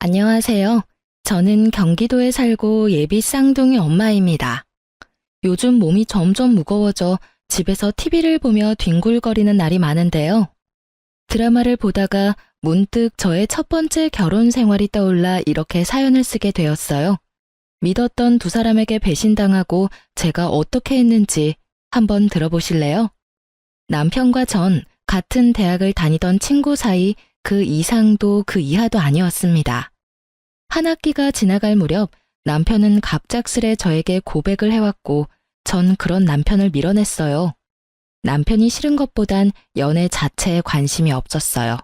안녕하세요. 저는 경기도에 살고 예비 쌍둥이 엄마입니다. 요즘 몸이 점점 무거워져 집에서 TV를 보며 뒹굴거리는 날이 많은데요. 드라마를 보다가 문득 저의 첫 번째 결혼 생활이 떠올라 이렇게 사연을 쓰게 되었어요. 믿었던 두 사람에게 배신당하고 제가 어떻게 했는지 한번 들어보실래요? 남편과 전 같은 대학을 다니던 친구 사이 그 이상도 그 이하도 아니었습니다. 한 학기가 지나갈 무렵 남편은 갑작스레 저에게 고백을 해왔고 전 그런 남편을 밀어냈어요. 남편이 싫은 것보단 연애 자체에 관심이 없었어요.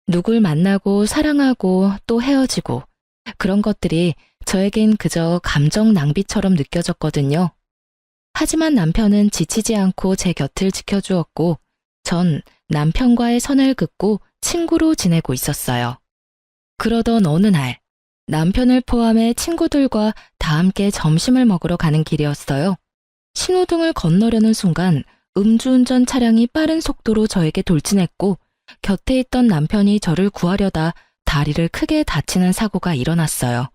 누굴 만나고 사랑하고 또 헤어지고 그런 것들이 저에겐 그저 감정 낭비처럼 느껴졌거든요. 하지만 남편은 지치지 않고 제 곁을 지켜주었고 전 남편과의 선을 긋고 친구로 지내고 있었어요. 그러던 어느 날 남편을 포함해 친구들과 다 함께 점심을 먹으러 가는 길이었어요. 신호등을 건너려는 순간 음주운전 차량이 빠른 속도로 저에게 돌진했고 곁에 있던 남편이 저를 구하려다 다리를 크게 다치는 사고가 일어났어요.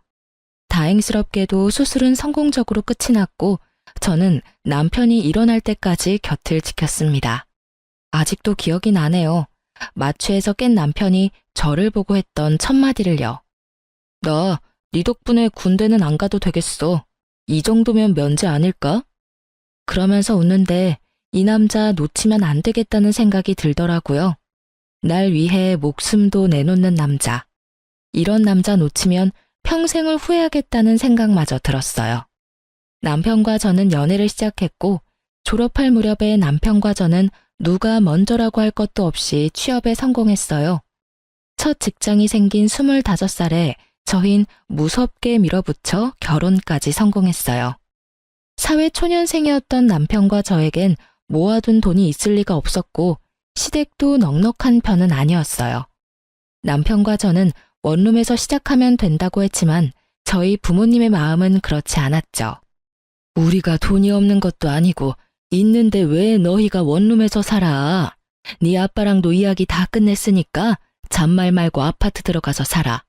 다행스럽게도 수술은 성공적으로 끝이 났고 저는 남편이 일어날 때까지 곁을 지켰습니다. 아직도 기억이 나네요. 마취해서 깬 남편이 저를 보고 했던 첫 마디를요. 나 네 덕분에 군대는 안 가도 되겠어. 이 정도면 면제 아닐까? 그러면서 웃는데 이 남자 놓치면 안 되겠다는 생각이 들더라고요. 날 위해 목숨도 내놓는 남자. 이런 남자 놓치면 평생을 후회하겠다는 생각마저 들었어요. 남편과 저는 연애를 시작했고 졸업할 무렵에 남편과 저는 누가 먼저라고 할 것도 없이 취업에 성공했어요. 첫 직장이 생긴 25살에 저흰 무섭게 밀어붙여 결혼까지 성공했어요. 사회초년생이었던 남편과 저에겐 모아둔 돈이 있을 리가 없었고 시댁도 넉넉한 편은 아니었어요. 남편과 저는 원룸에서 시작하면 된다고 했지만 저희 부모님의 마음은 그렇지 않았죠. 우리가 돈이 없는 것도 아니고 있는데 왜 너희가 원룸에서 살아? 네 아빠랑도 이야기 다 끝냈으니까 잔말 말고 아파트 들어가서 살아.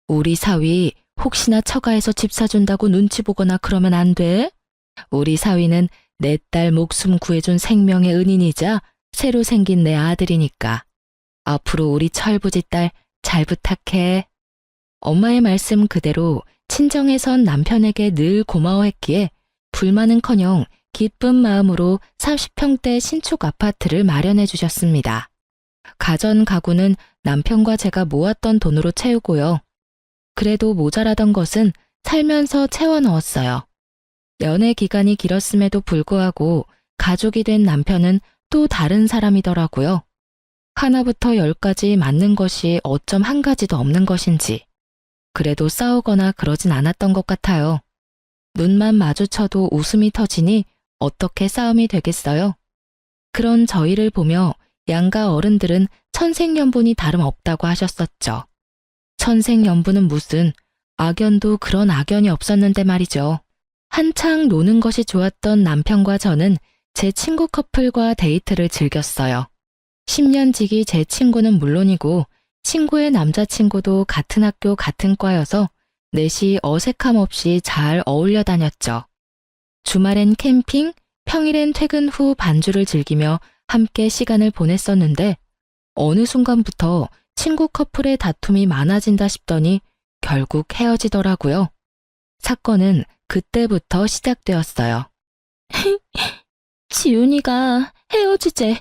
우리 사위 혹시나 처가에서 집 사준다고 눈치 보거나 그러면 안 돼? 우리 사위는 내 딸 목숨 구해준 생명의 은인이자 새로 생긴 내 아들이니까. 앞으로 우리 철부지 딸 잘 부탁해. 엄마의 말씀 그대로 친정에선 남편에게 늘 고마워했기에 불만은커녕 기쁜 마음으로 30평대 신축 아파트를 마련해 주셨습니다. 가전 가구는 남편과 제가 모았던 돈으로 채우고요. 그래도 모자라던 것은 살면서 채워 넣었어요. 연애 기간이 길었음에도 불구하고 가족이 된 남편은 또 다른 사람이더라고요. 하나부터 10까지 맞는 것이 어쩜 한 가지도 없는 것인지. 그래도 싸우거나 그러진 않았던 것 같아요. 눈만 마주쳐도 웃음이 터지니 어떻게 싸움이 되겠어요? 그런 저희를 보며 양가 어른들은 천생연분이 다름없다고 하셨었죠. 천생연분은 무슨, 악연도 그런 악연이 없었는데 말이죠. 한창 노는 것이 좋았던 남편과 저는 제 친구 커플과 데이트를 즐겼어요. 10년 지기 제 친구는 물론이고 친구의 남자친구도 같은 학교 같은 과여서 넷이 어색함 없이 잘 어울려 다녔죠. 주말엔 캠핑, 평일엔 퇴근 후 반주를 즐기며 함께 시간을 보냈었는데 어느 순간부터 친구 커플의 다툼이 많아진다 싶더니 결국 헤어지더라고요. 사건은 그때부터 시작되었어요. 지훈이가 헤어지재.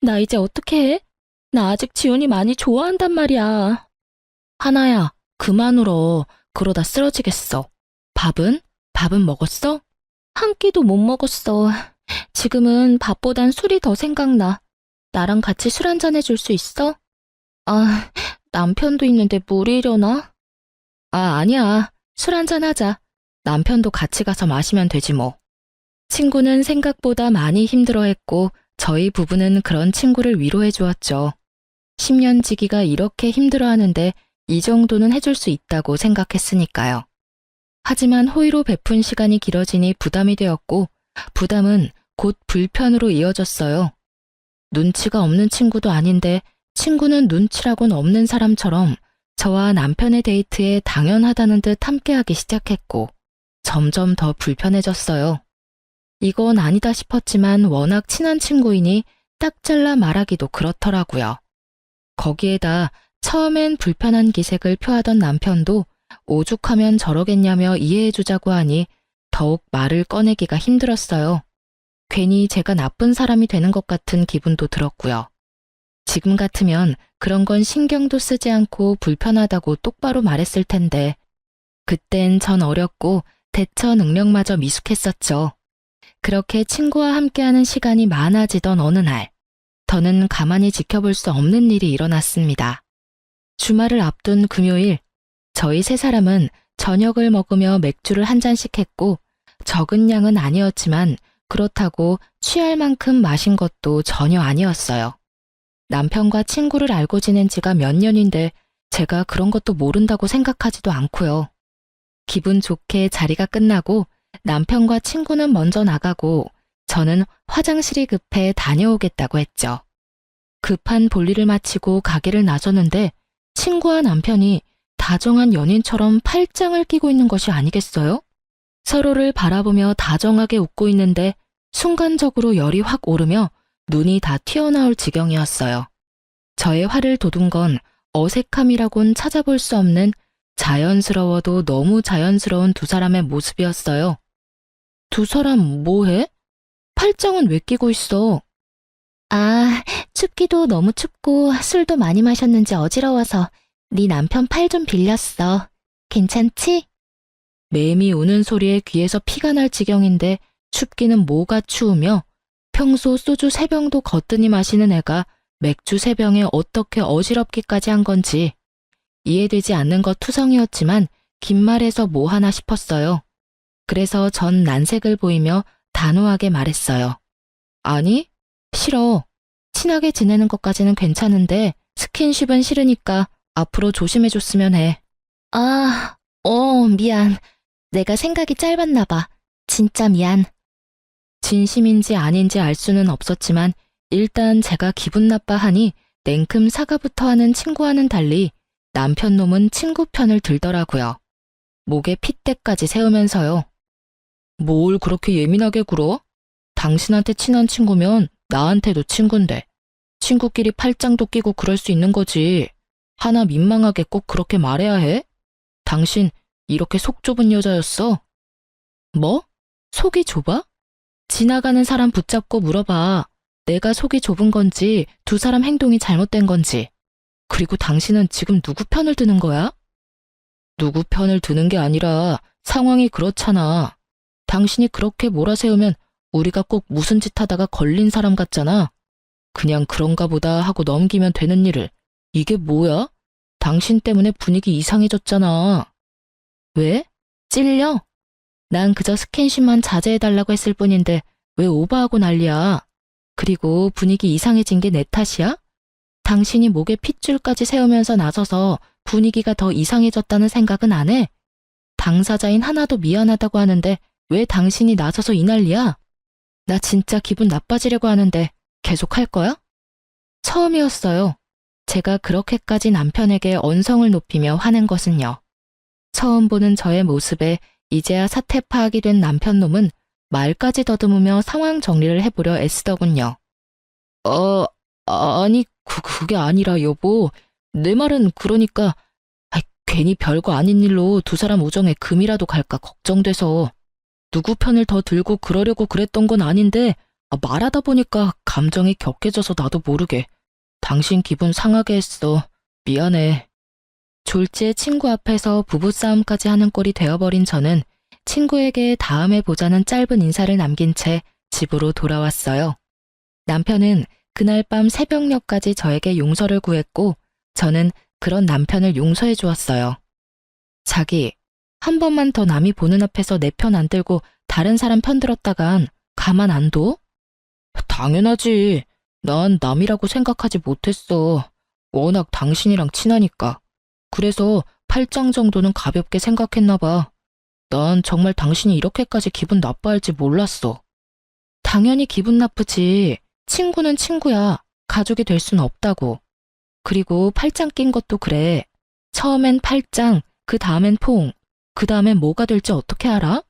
나 이제 어떻게 해? 나 아직 지훈이 많이 좋아한단 말이야. 하나야, 그만 울어. 그러다 쓰러지겠어. 밥은? 밥은 먹었어? 한 끼도 못 먹었어. 지금은 밥보단 술이 더 생각나. 나랑 같이 술 한잔 해줄 수 있어? 아, 남편도 있는데 무리려나? 아니야. 술 한잔 하자. 남편도 같이 가서 마시면 되지 뭐. 친구는 생각보다 많이 힘들어했고 저희 부부는 그런 친구를 위로해 주었죠. 10년 지기가 이렇게 힘들어하는데 이 정도는 해줄 수 있다고 생각했으니까요. 하지만 호의로 베푼 시간이 길어지니 부담이 되었고 부담은 곧 불편으로 이어졌어요. 눈치가 없는 친구도 아닌데 친구는 눈치라고는 없는 사람처럼 저와 남편의 데이트에 당연하다는 듯 함께하기 시작했고 점점 더 불편해졌어요. 이건 아니다 싶었지만 워낙 친한 친구이니 딱 잘라 말하기도 그렇더라고요. 거기에다 처음엔 불편한 기색을 표하던 남편도 오죽하면 저러겠냐며 이해해주자고 하니 더욱 말을 꺼내기가 힘들었어요. 괜히 제가 나쁜 사람이 되는 것 같은 기분도 들었고요. 지금 같으면 그런 건 신경도 쓰지 않고 불편하다고 똑바로 말했을 텐데 그땐 전 어렸고 대처 능력마저 미숙했었죠. 그렇게 친구와 함께하는 시간이 많아지던 어느 날, 저는 가만히 지켜볼 수 없는 일이 일어났습니다. 주말을 앞둔 금요일, 저희 세 사람은 저녁을 먹으며 맥주를 한 잔씩 했고 적은 양은 아니었지만 그렇다고 취할 만큼 마신 것도 전혀 아니었어요. 남편과 친구를 알고 지낸 지가 몇 년인데 제가 그런 것도 모른다고 생각하지도 않고요. 기분 좋게 자리가 끝나고 남편과 친구는 먼저 나가고 저는 화장실이 급해 다녀오겠다고 했죠. 급한 볼일을 마치고 가게를 나섰는데 친구와 남편이 다정한 연인처럼 팔짱을 끼고 있는 것이 아니겠어요? 서로를 바라보며 다정하게 웃고 있는데 순간적으로 열이 확 오르며 눈이 다 튀어나올 지경이었어요. 저의 화를 돋운 건 어색함이라곤 찾아볼 수 없는 자연스러워도 너무 자연스러운 두 사람의 모습이었어요. 두 사람 뭐해? 팔짱은 왜 끼고 있어? 아, 춥기도 너무 춥고 술도 많이 마셨는지 어지러워서 네 남편 팔 좀 빌렸어. 괜찮지? 매미 우는 소리에 귀에서 피가 날 지경인데 춥기는 뭐가 추우며 평소 소주 3병도 거뜬히 마시는 애가 맥주 3병에 어떻게 어지럽기까지 한 건지 이해되지 않는 것 투성이었지만 긴 말해서 뭐 하나 싶었어요. 그래서 전 난색을 보이며 단호하게 말했어요. 아니, 싫어. 친하게 지내는 것까지는 괜찮은데 스킨십은 싫으니까 앞으로 조심해줬으면 해. 아, 미안. 내가 생각이 짧았나 봐. 진짜 미안. 진심인지 아닌지 알 수는 없었지만 일단 제가 기분 나빠하니 냉큼 사과부터 하는 친구와는 달리 남편 놈은 친구 편을 들더라고요. 목에 핏대까지 세우면서요. 뭘 그렇게 예민하게 굴어? 당신한테 친한 친구면 나한테도 친군데 친구끼리 팔짱도 끼고 그럴 수 있는 거지. 하나 민망하게 꼭 그렇게 말해야 해? 당신 이렇게 속 좁은 여자였어? 뭐? 속이 좁아? 지나가는 사람 붙잡고 물어봐. 내가 속이 좁은 건지 두 사람 행동이 잘못된 건지. 그리고 당신은 지금 누구 편을 드는 거야? 누구 편을 드는 게 아니라 상황이 그렇잖아. 당신이 그렇게 몰아세우면 우리가 꼭 무슨 짓 하다가 걸린 사람 같잖아. 그냥 그런가 보다 하고 넘기면 되는 일을. 이게 뭐야? 당신 때문에 분위기 이상해졌잖아. 왜? 찔려? 난 그저 스킨십만 자제해달라고 했을 뿐인데 왜 오버하고 난리야? 그리고 분위기 이상해진 게 내 탓이야? 당신이 목에 핏줄까지 세우면서 나서서 분위기가 더 이상해졌다는 생각은 안 해? 당사자인 하나도 미안하다고 하는데 왜 당신이 나서서 이 난리야? 나 진짜 기분 나빠지려고 하는데 계속 할 거야? 처음이었어요. 제가 그렇게까지 남편에게 언성을 높이며 화낸 것은요. 처음 보는 저의 모습에 이제야 사태 파악이 된 남편 놈은 말까지 더듬으며 상황 정리를 해보려 애쓰더군요. 아니, 그게 아니라 여보. 내 말은 그러니까 괜히 별거 아닌 일로 두 사람 우정에 금이라도 갈까 걱정돼서 누구 편을 더 들고 그러려고 그랬던 건 아닌데 말하다 보니까 감정이 격해져서 나도 모르게 당신 기분 상하게 했어. 미안해. 졸지에 친구 앞에서 부부싸움까지 하는 꼴이 되어버린 저는 친구에게 다음에 보자는 짧은 인사를 남긴 채 집으로 돌아왔어요. 남편은 그날 밤 새벽녘까지 저에게 용서를 구했고 저는 그런 남편을 용서해 주었어요. 자기, 한 번만 더 남이 보는 앞에서 내 편 안 들고 다른 사람 편 들었다간 가만 안 둬? 당연하지. 난 남이라고 생각하지 못했어. 워낙 당신이랑 친하니까. 그래서 팔짱 정도는 가볍게 생각했나 봐. 난 정말 당신이 이렇게까지 기분 나빠할지 몰랐어. 당연히 기분 나쁘지. 친구는 친구야. 가족이 될 순 없다고. 그리고 팔짱 낀 것도 그래. 처음엔 팔짱, 그 다음엔 포옹, 그 다음엔 뭐가 될지 어떻게 알아?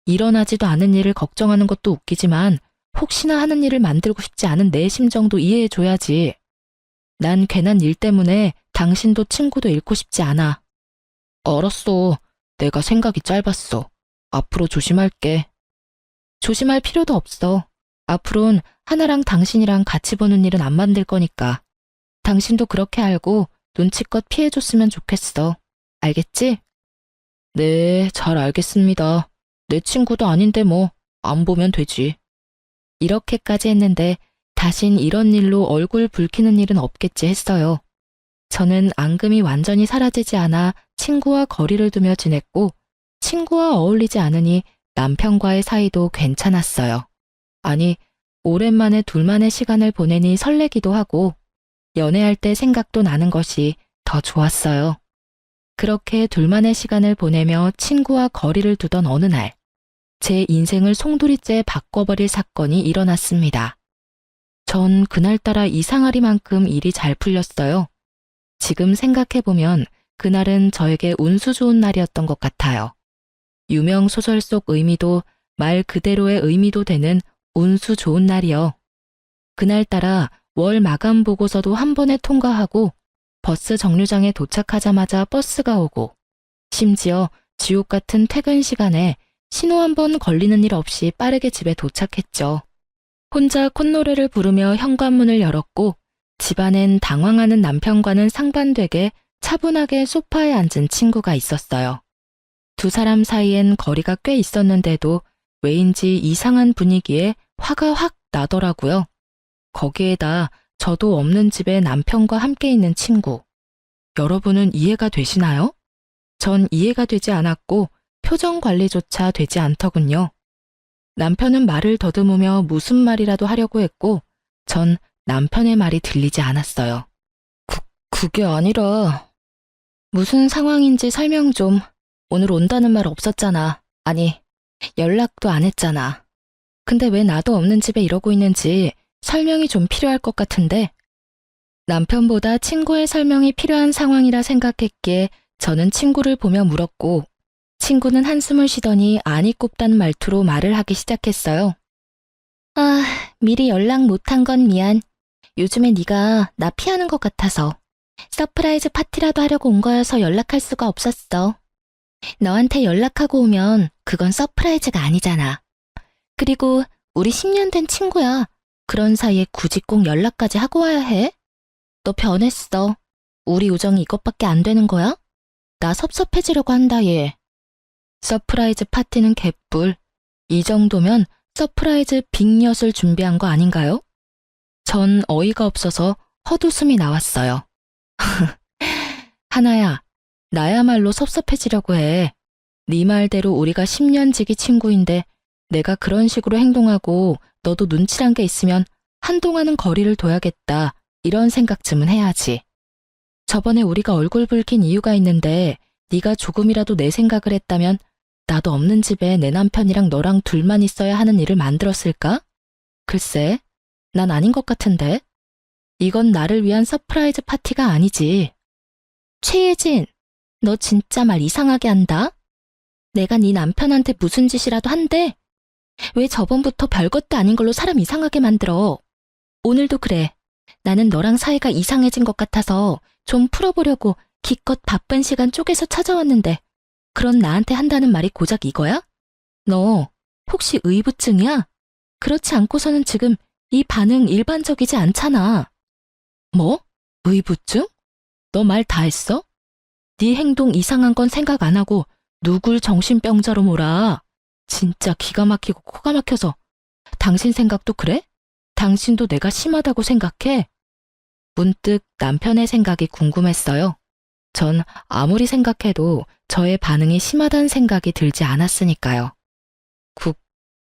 일어나지도 않은 일을 걱정하는 것도 웃기지만 혹시나 하는 일을 만들고 싶지 않은 내 심정도 이해해줘야지. 난 괜한 일 때문에 당신도 친구도 잃고 싶지 않아. 알았어. 내가 생각이 짧았어. 앞으로 조심할게. 조심할 필요도 없어. 앞으론 하나랑 당신이랑 같이 보는 일은 안 만들 거니까. 당신도 그렇게 알고 눈치껏 피해줬으면 좋겠어. 알겠지? 네, 잘 알겠습니다. 내 친구도 아닌데 뭐, 안 보면 되지. 이렇게까지 했는데 다신 이런 일로 얼굴 붉히는 일은 없겠지 했어요. 저는 앙금이 완전히 사라지지 않아 친구와 거리를 두며 지냈고 친구와 어울리지 않으니 남편과의 사이도 괜찮았어요. 아니, 오랜만에 둘만의 시간을 보내니 설레기도 하고 연애할 때 생각도 나는 것이 더 좋았어요. 그렇게 둘만의 시간을 보내며 친구와 거리를 두던 어느 날, 제 인생을 송두리째 바꿔버릴 사건이 일어났습니다. 전 그날따라 이상하리만큼 일이 잘 풀렸어요. 지금 생각해보면 그날은 저에게 운수 좋은 날이었던 것 같아요. 유명 소설 속 의미도 말 그대로의 의미도 되는 운수 좋은 날이요. 그날따라 월 마감 보고서도 한 번에 통과하고 버스 정류장에 도착하자마자 버스가 오고 심지어 지옥 같은 퇴근 시간에 신호 한 번 걸리는 일 없이 빠르게 집에 도착했죠. 혼자 콧노래를 부르며 현관문을 열었고 집안엔 당황하는 남편과는 상반되게 차분하게 소파에 앉은 친구가 있었어요. 두 사람 사이엔 거리가 꽤 있었는데도 왜인지 이상한 분위기에 화가 확 나더라고요. 거기에다 저도 없는 집에 남편과 함께 있는 친구. 여러분은 이해가 되시나요? 전 이해가 되지 않았고 표정 관리조차 되지 않더군요. 남편은 말을 더듬으며 무슨 말이라도 하려고 했고 전 남편의 말이 들리지 않았어요. 그게 아니라... 무슨 상황인지 설명 좀. 오늘 온다는 말 없었잖아. 아니, 연락도 안 했잖아. 근데 왜 나도 없는 집에 이러고 있는지 설명이 좀 필요할 것 같은데. 남편보다 친구의 설명이 필요한 상황이라 생각했기에 저는 친구를 보며 물었고 친구는 한숨을 쉬더니 안이 꼽다는 말투로 말을 하기 시작했어요. 아, 미리 연락 못한 건 미안. 요즘에 네가 나 피하는 것 같아서. 서프라이즈 파티라도 하려고 온 거여서 연락할 수가 없었어. 너한테 연락하고 오면 그건 서프라이즈가 아니잖아. 그리고 우리 10년 된 친구야. 그런 사이에 굳이 꼭 연락까지 하고 와야 해? 너 변했어. 우리 우정이 이것밖에 안 되는 거야? 나 섭섭해지려고 한다, 얘. 서프라이즈 파티는 개뿔. 이 정도면 서프라이즈 빅엿을 준비한 거 아닌가요? 전 어이가 없어서 헛웃음이 나왔어요. 하나야, 나야말로 섭섭해지려고 해. 네 말대로 우리가 10년 지기 친구인데 내가 그런 식으로 행동하고 너도 눈치란 게 있으면 한동안은 거리를 둬야겠다. 이런 생각쯤은 해야지. 저번에 우리가 얼굴 붉힌 이유가 있는데 네가 조금이라도 내 생각을 했다면 나도 없는 집에 내 남편이랑 너랑 둘만 있어야 하는 일을 만들었을까? 글쎄, 난 아닌 것 같은데. 이건 나를 위한 서프라이즈 파티가 아니지. 최예진, 너 진짜 말 이상하게 한다. 내가 네 남편한테 무슨 짓이라도 한대. 왜 저번부터 별것도 아닌 걸로 사람 이상하게 만들어. 오늘도 그래. 나는 너랑 사이가 이상해진 것 같아서 좀 풀어보려고 기껏 바쁜 시간 쪼개서 찾아왔는데 그런 나한테 한다는 말이 고작 이거야? 너 혹시 의부증이야? 그렇지 않고서는 지금 이 반응 일반적이지 않잖아. 뭐? 의부증? 너 말 다 했어? 네 행동 이상한 건 생각 안 하고 누굴 정신병자로 몰아. 진짜 기가 막히고 코가 막혀서. 당신 생각도 그래? 당신도 내가 심하다고 생각해? 문득 남편의 생각이 궁금했어요. 전 아무리 생각해도 저의 반응이 심하다는 생각이 들지 않았으니까요.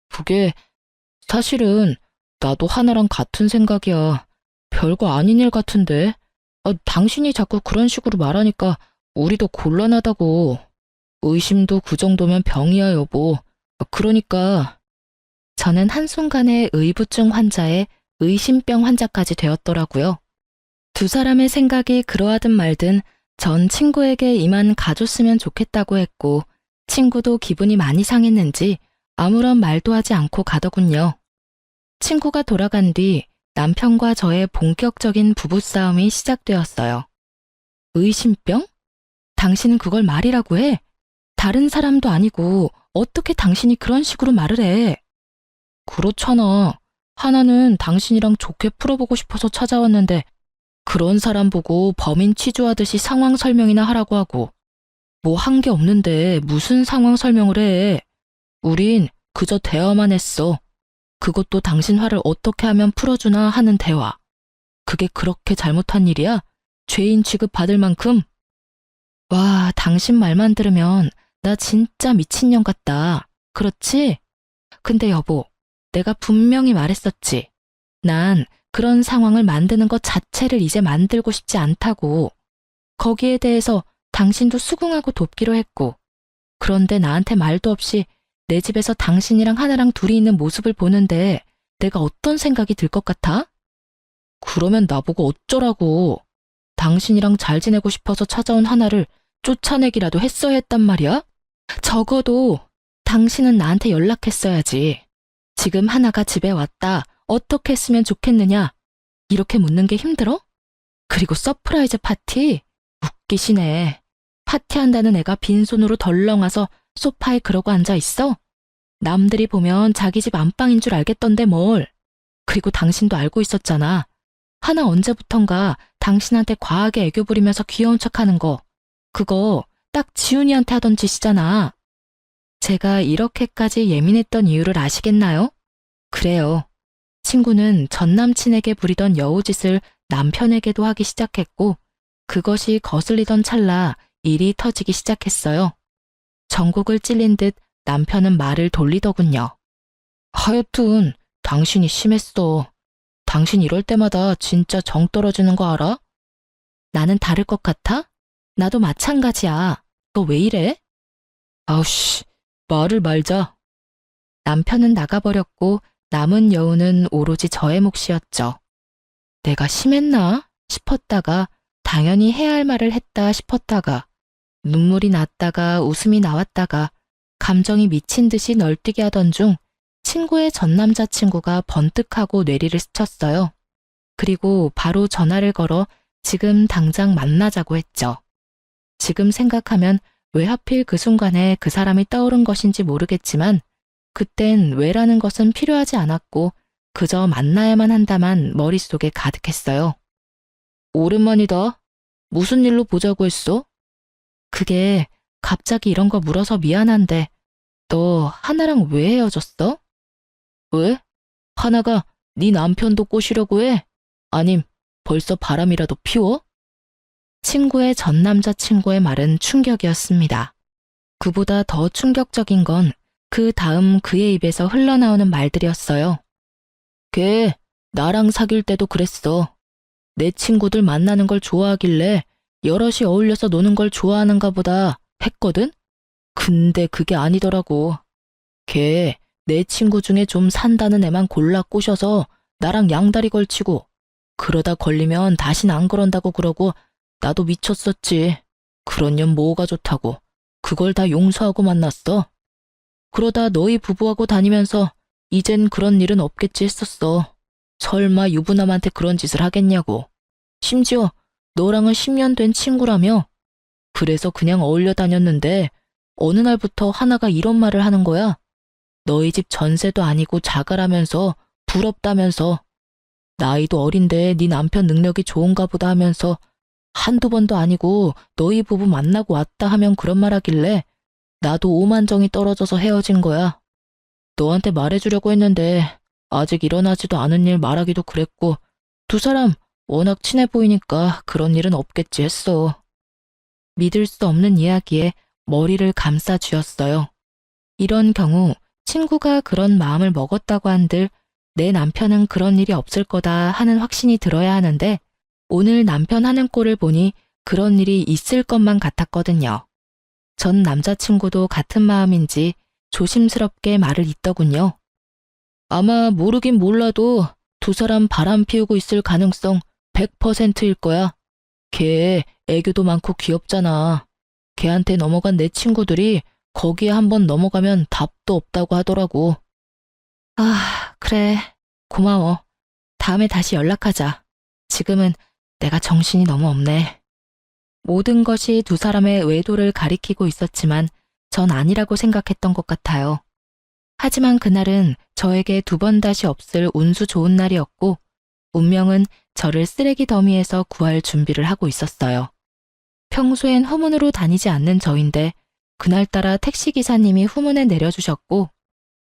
그게 사실은 나도 하나랑 같은 생각이야. 별거 아닌 일 같은데. 당신이 자꾸 그런 식으로 말하니까 우리도 곤란하다고. 의심도 그 정도면 병이야, 여보. 그러니까. 저는 한순간에 의부증 환자에 의심병 환자까지 되었더라고요. 두 사람의 생각이 그러하든 말든 전 친구에게 이만 가줬으면 좋겠다고 했고 친구도 기분이 많이 상했는지 아무런 말도 하지 않고 가더군요. 친구가 돌아간 뒤 남편과 저의 본격적인 부부싸움이 시작되었어요. 의심병? 당신은 그걸 말이라고 해? 다른 사람도 아니고 어떻게 당신이 그런 식으로 말을 해? 그렇잖아. 하나는 당신이랑 좋게 풀어보고 싶어서 찾아왔는데 그런 사람 보고 범인 취조하듯이 상황 설명이나 하라고 하고 뭐 한 게 없는데 무슨 상황 설명을 해. 우린 그저 대화만 했어. 그것도 당신 화를 어떻게 하면 풀어주나 하는 대화. 그게 그렇게 잘못한 일이야? 죄인 취급 받을 만큼? 와, 당신 말만 들으면 나 진짜 미친년 같다. 그렇지? 근데 여보, 내가 분명히 말했었지. 난 그런 상황을 만드는 것 자체를 이제 만들고 싶지 않다고. 거기에 대해서 당신도 수긍하고 돕기로 했고. 그런데 나한테 말도 없이 내 집에서 당신이랑 하나랑 둘이 있는 모습을 보는데 내가 어떤 생각이 들 것 같아? 그러면 나보고 어쩌라고. 당신이랑 잘 지내고 싶어서 찾아온 하나를 쫓아내기라도 했어야 했단 말이야? 적어도 당신은 나한테 연락했어야지. 지금 하나가 집에 왔다. 어떻게 했으면 좋겠느냐? 이렇게 묻는 게 힘들어? 그리고 서프라이즈 파티? 웃기시네. 파티한다는 애가 빈손으로 덜렁 와서 소파에 그러고 앉아 있어? 남들이 보면 자기 집 안방인 줄 알겠던데 뭘. 그리고 당신도 알고 있었잖아. 하나 언제부턴가 당신한테 과하게 애교 부리면서 귀여운 척하는 거. 그거 딱 지훈이한테 하던 짓이잖아. 제가 이렇게까지 예민했던 이유를 아시겠나요? 그래요. 친구는 전 남친에게 부리던 여우짓을 남편에게도 하기 시작했고 그것이 거슬리던 찰나 일이 터지기 시작했어요. 전곡을 찔린 듯 남편은 말을 돌리더군요. 하여튼 당신이 심했어. 당신 이럴 때마다 진짜 정 떨어지는 거 알아? 나는 다를 것 같아? 나도 마찬가지야. 너 왜 이래? 아우씨, 말을 말자. 남편은 나가버렸고 남은 여우는 오로지 저의 몫이었죠. 내가 심했나 싶었다가 당연히 해야 할 말을 했다 싶었다가 눈물이 났다가 웃음이 나왔다가 감정이 미친 듯이 널뛰게 하던 중 친구의 전 남자친구가 번뜩하고 뇌리를 스쳤어요. 그리고 바로 전화를 걸어 지금 당장 만나자고 했죠. 지금 생각하면 왜 하필 그 순간에 그 사람이 떠오른 것인지 모르겠지만 그땐 왜라는 것은 필요하지 않았고 그저 만나야만 한다만 머릿속에 가득했어요. 오랜만이다. 무슨 일로 보자고 했어? 그게 갑자기 이런 거 물어서 미안한데 너 하나랑 왜 헤어졌어? 왜? 하나가 네 남편도 꼬시려고 해? 아님 벌써 바람이라도 피워? 친구의 전 남자친구의 말은 충격이었습니다. 그보다 더 충격적인 건 그 다음 그의 입에서 흘러나오는 말들이었어요. 걔 나랑 사귈 때도 그랬어. 내 친구들 만나는 걸 좋아하길래 여럿이 어울려서 노는 걸 좋아하는가 보다 했거든? 근데 그게 아니더라고. 걔 내 친구 중에 좀 산다는 애만 골라 꼬셔서 나랑 양다리 걸치고 그러다 걸리면 다신 안 그런다고 그러고 나도 미쳤었지. 그런 년 뭐가 좋다고. 그걸 다 용서하고 만났어. 그러다 너희 부부하고 다니면서 이젠 그런 일은 없겠지 했었어. 설마 유부남한테 그런 짓을 하겠냐고. 심지어 너랑은 10년 된 친구라며. 그래서 그냥 어울려 다녔는데 어느 날부터 하나가 이런 말을 하는 거야. 너희 집 전세도 아니고 자가라면서 부럽다면서. 나이도 어린데 네 남편 능력이 좋은가 보다 하면서 한두 번도 아니고 너희 부부 만나고 왔다 하면 그런 말 하길래 나도 오만정이 떨어져서 헤어진 거야. 너한테 말해주려고 했는데 아직 일어나지도 않은 일 말하기도 그랬고 두 사람 워낙 친해 보이니까 그런 일은 없겠지 했어. 믿을 수 없는 이야기에 머리를 감싸 쥐었어요. 이런 경우 친구가 그런 마음을 먹었다고 한들 내 남편은 그런 일이 없을 거다 하는 확신이 들어야 하는데 오늘 남편 하는 꼴을 보니 그런 일이 있을 것만 같았거든요. 전 남자친구도 같은 마음인지 조심스럽게 말을 잇더군요. 아마 모르긴 몰라도 두 사람 바람 피우고 있을 가능성 100%일 거야. 걔 애교도 많고 귀엽잖아. 걔한테 넘어간 내 친구들이 거기에 한번 넘어가면 답도 없다고 하더라고. 아, 그래. 고마워. 다음에 다시 연락하자. 지금은 내가 정신이 너무 없네. 모든 것이 두 사람의 외도를 가리키고 있었지만 전 아니라고 생각했던 것 같아요. 하지만 그날은 저에게 두 번 다시 없을 운수 좋은 날이었고 운명은 저를 쓰레기 더미에서 구할 준비를 하고 있었어요. 평소엔 후문으로 다니지 않는 저인데 그날따라 택시기사님이 후문에 내려주셨고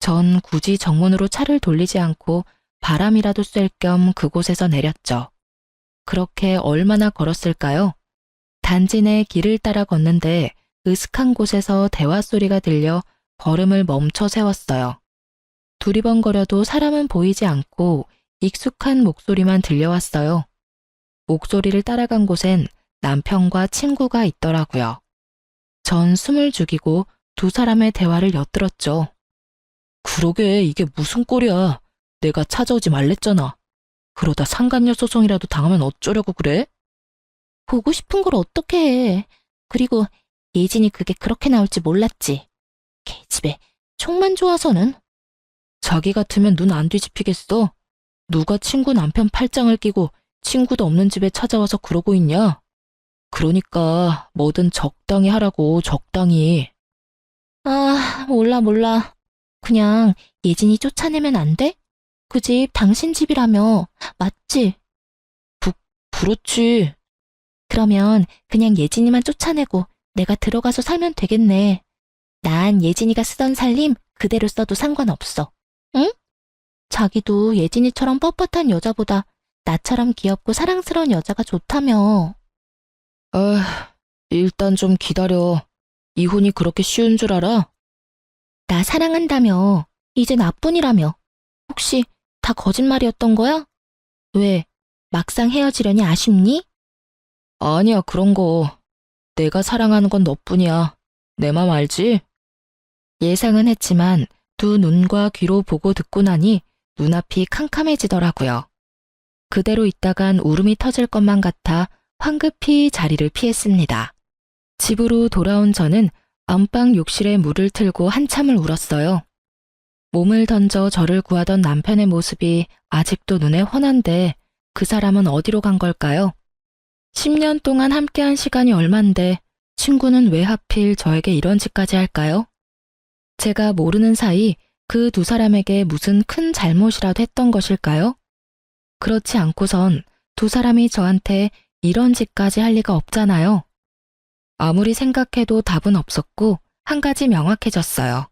전 굳이 정문으로 차를 돌리지 않고 바람이라도 쐴 겸 그곳에서 내렸죠. 그렇게 얼마나 걸었을까요? 단지 내 길을 따라 걷는데 으슥한 곳에서 대화 소리가 들려 걸음을 멈춰 세웠어요. 두리번거려도 사람은 보이지 않고 익숙한 목소리만 들려왔어요. 목소리를 따라간 곳엔 남편과 친구가 있더라고요. 전 숨을 죽이고 두 사람의 대화를 엿들었죠. 그러게 이게 무슨 꼴이야. 내가 찾아오지 말랬잖아. 그러다 상간녀 소송이라도 당하면 어쩌려고 그래? 보고 싶은 걸 어떻게 해. 그리고 예진이 그게 그렇게 나올지 몰랐지. 걔집에 총만 좋아서는. 자기 같으면 눈 안 뒤집히겠어. 누가 친구 남편 팔짱을 끼고 친구도 없는 집에 찾아와서 그러고 있냐? 그러니까 뭐든 적당히 하라고, 적당히. 아, 몰라. 그냥 예진이 쫓아내면 안 돼? 그 집 당신 집이라며. 맞지? 그렇지. 그러면 그냥 예진이만 쫓아내고 내가 들어가서 살면 되겠네. 난 예진이가 쓰던 살림 그대로 써도 상관없어. 응? 자기도 예진이처럼 뻣뻣한 여자보다 나처럼 귀엽고 사랑스러운 여자가 좋다며. 일단 좀 기다려. 이혼이 그렇게 쉬운 줄 알아? 나 사랑한다며. 이제 나뿐이라며. 혹시 다 거짓말이었던 거야? 왜? 막상 헤어지려니 아쉽니? 아니야, 그런 거. 내가 사랑하는 건 너뿐이야. 내 맘 알지? 예상은 했지만 두 눈과 귀로 보고 듣고 나니 눈앞이 캄캄해지더라고요. 그대로 있다간 울음이 터질 것만 같아 황급히 자리를 피했습니다. 집으로 돌아온 저는 안방 욕실에 물을 틀고 한참을 울었어요. 몸을 던져 저를 구하던 남편의 모습이 아직도 눈에 훤한데 그 사람은 어디로 간 걸까요? 10년 동안 함께한 시간이 얼만데 친구는 왜 하필 저에게 이런 짓까지 할까요? 제가 모르는 사이 그 두 사람에게 무슨 큰 잘못이라도 했던 것일까요? 그렇지 않고선 두 사람이 저한테 이런 짓까지 할 리가 없잖아요. 아무리 생각해도 답은 없었고 한 가지 명확해졌어요.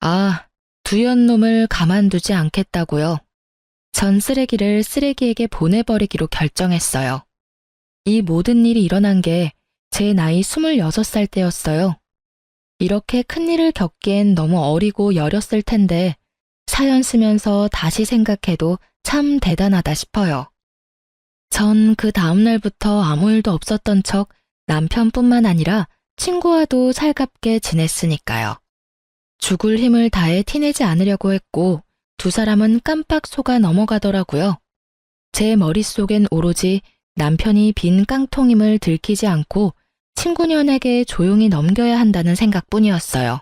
아, 두연 놈을 가만두지 않겠다고요. 전 쓰레기를 쓰레기에게 보내버리기로 결정했어요. 이 모든 일이 일어난 게 제 나이 26살 때였어요. 이렇게 큰일을 겪기엔 너무 어리고 여렸을 텐데 사연 쓰면서 다시 생각해도 참 대단하다 싶어요. 전 그 다음날부터 아무 일도 없었던 척 남편뿐만 아니라 친구와도 살갑게 지냈으니까요. 죽을 힘을 다해 티내지 않으려고 했고 두 사람은 깜빡 속아 넘어가더라고요. 제 머릿속엔 오로지 남편이 빈 깡통임을 들키지 않고 친구년에게 조용히 넘겨야 한다는 생각뿐이었어요.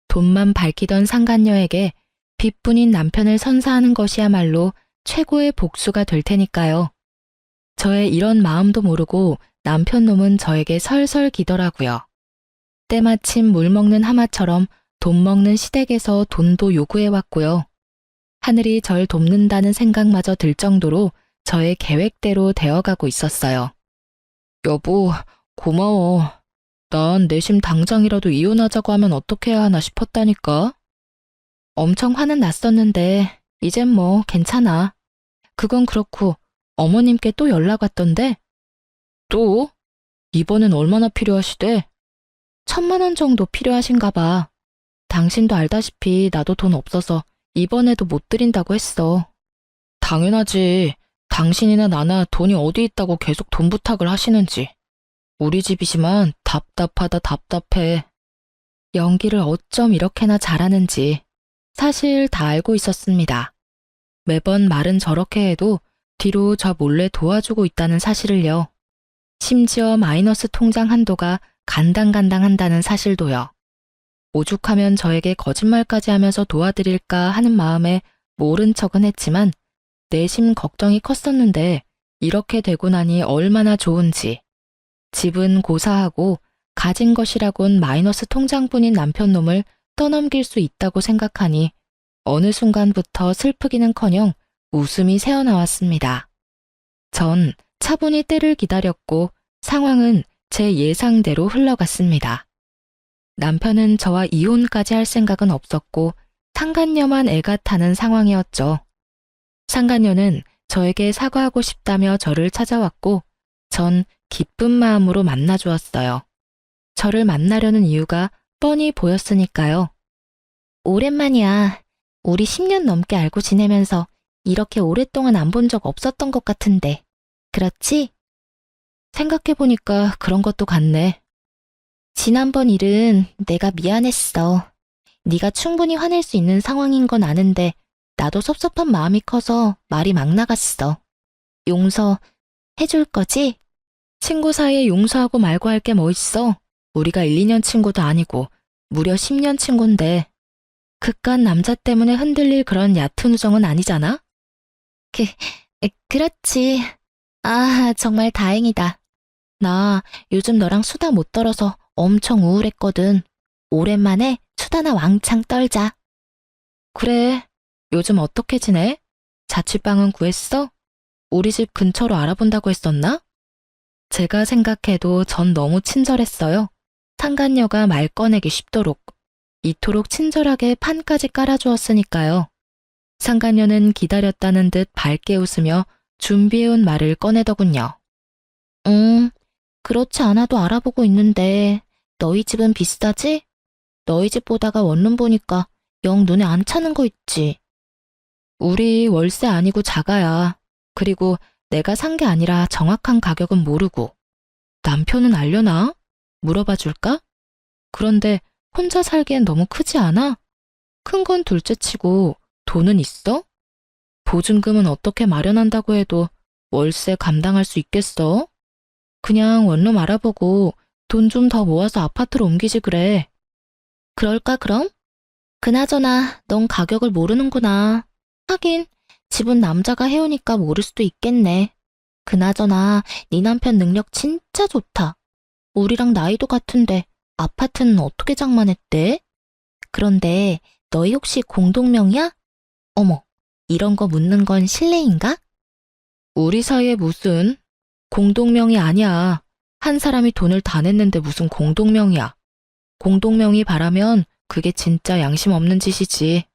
돈만 밝히던 상간녀에게 빚뿐인 남편을 선사하는 것이야말로 최고의 복수가 될 테니까요. 저의 이런 마음도 모르고 남편 놈은 저에게 설설 기더라고요. 때마침 물 먹는 하마처럼 돈 먹는 시댁에서 돈도 요구해왔고요. 하늘이 절 돕는다는 생각마저 들 정도로 저의 계획대로 되어가고 있었어요. 여보, 고마워. 난 내심 당장이라도 이혼하자고 하면 어떻게 해야 하나 싶었다니까. 엄청 화는 났었는데 이젠 뭐 괜찮아. 그건 그렇고 어머님께 또 연락 왔던데. 또? 이번엔 얼마나 필요하시대? 1,000만 원 정도 필요하신가 봐. 당신도 알다시피 나도 돈 없어서 이번에도 못 드린다고 했어. 당연하지. 당신이나 나나 돈이 어디 있다고 계속 돈 부탁을 하시는지. 우리 집이지만 답답하다 답답해. 연기를 어쩜 이렇게나 잘하는지 사실 다 알고 있었습니다. 매번 말은 저렇게 해도 뒤로 저 몰래 도와주고 있다는 사실을요. 심지어 마이너스 통장 한도가 간당간당한다는 사실도요. 오죽하면 저에게 거짓말까지 하면서 도와드릴까 하는 마음에 모른 척은 했지만 내심 걱정이 컸었는데 이렇게 되고 나니 얼마나 좋은지. 집은 고사하고 가진 것이라곤 마이너스 통장뿐인 남편놈을 떠넘길 수 있다고 생각하니 어느 순간부터 슬프기는커녕 웃음이 새어나왔습니다. 전 차분히 때를 기다렸고 상황은 제 예상대로 흘러갔습니다. 남편은 저와 이혼까지 할 생각은 없었고 상간녀만 애가 타는 상황이었죠. 상간녀는 저에게 사과하고 싶다며 저를 찾아왔고 전 기쁜 마음으로 만나주었어요. 저를 만나려는 이유가 뻔히 보였으니까요. 오랜만이야. 우리 10년 넘게 알고 지내면서 이렇게 오랫동안 안 본 적 없었던 것 같은데. 그렇지? 생각해보니까 그런 것도 같네. 지난번 일은 내가 미안했어. 네가 충분히 화낼 수 있는 상황인 건 아는데 나도 섭섭한 마음이 커서 말이 막 나갔어. 용서해줄 거지? 친구 사이에 용서하고 말고 할 게 뭐 있어? 우리가 1, 2년 친구도 아니고 무려 10년 친구인데 그깟 남자 때문에 흔들릴 그런 얕은 우정은 아니잖아? 그렇지. 아, 정말 다행이다. 나 요즘 너랑 수다 못 떨어서 엄청 우울했거든. 오랜만에 수다나 왕창 떨자. 그래. 요즘 어떻게 지내? 자취방은 구했어? 우리 집 근처로 알아본다고 했었나? 제가 생각해도 전 너무 친절했어요. 상간녀가 말 꺼내기 쉽도록. 이토록 친절하게 판까지 깔아주었으니까요. 상간녀는 기다렸다는 듯 밝게 웃으며 준비해온 말을 꺼내더군요. 그렇지 않아도 알아보고 있는데 너희 집은 비싸지? 너희 집 보다가 원룸 보니까 영 눈에 안 차는 거 있지. 우리 월세 아니고 자가야. 그리고 내가 산 게 아니라 정확한 가격은 모르고. 남편은 알려나? 물어봐 줄까? 그런데 혼자 살기엔 너무 크지 않아? 큰 건 둘째치고 돈은 있어? 보증금은 어떻게 마련한다고 해도 월세 감당할 수 있겠어? 그냥 원룸 알아보고 돈 좀 더 모아서 아파트로 옮기지 그래. 그럴까 그럼? 그나저나 넌 가격을 모르는구나. 하긴 집은 남자가 해오니까 모를 수도 있겠네. 그나저나 네 남편 능력 진짜 좋다. 우리랑 나이도 같은데 아파트는 어떻게 장만했대? 그런데 너희 혹시 공동명이야? 어머, 이런 거 묻는 건 실례인가? 우리 사이에 무슨 공동명이 아니야. 한 사람이 돈을 다 냈는데 무슨 공동명이야. 공동명의 바라면 그게 진짜 양심 없는 짓이지.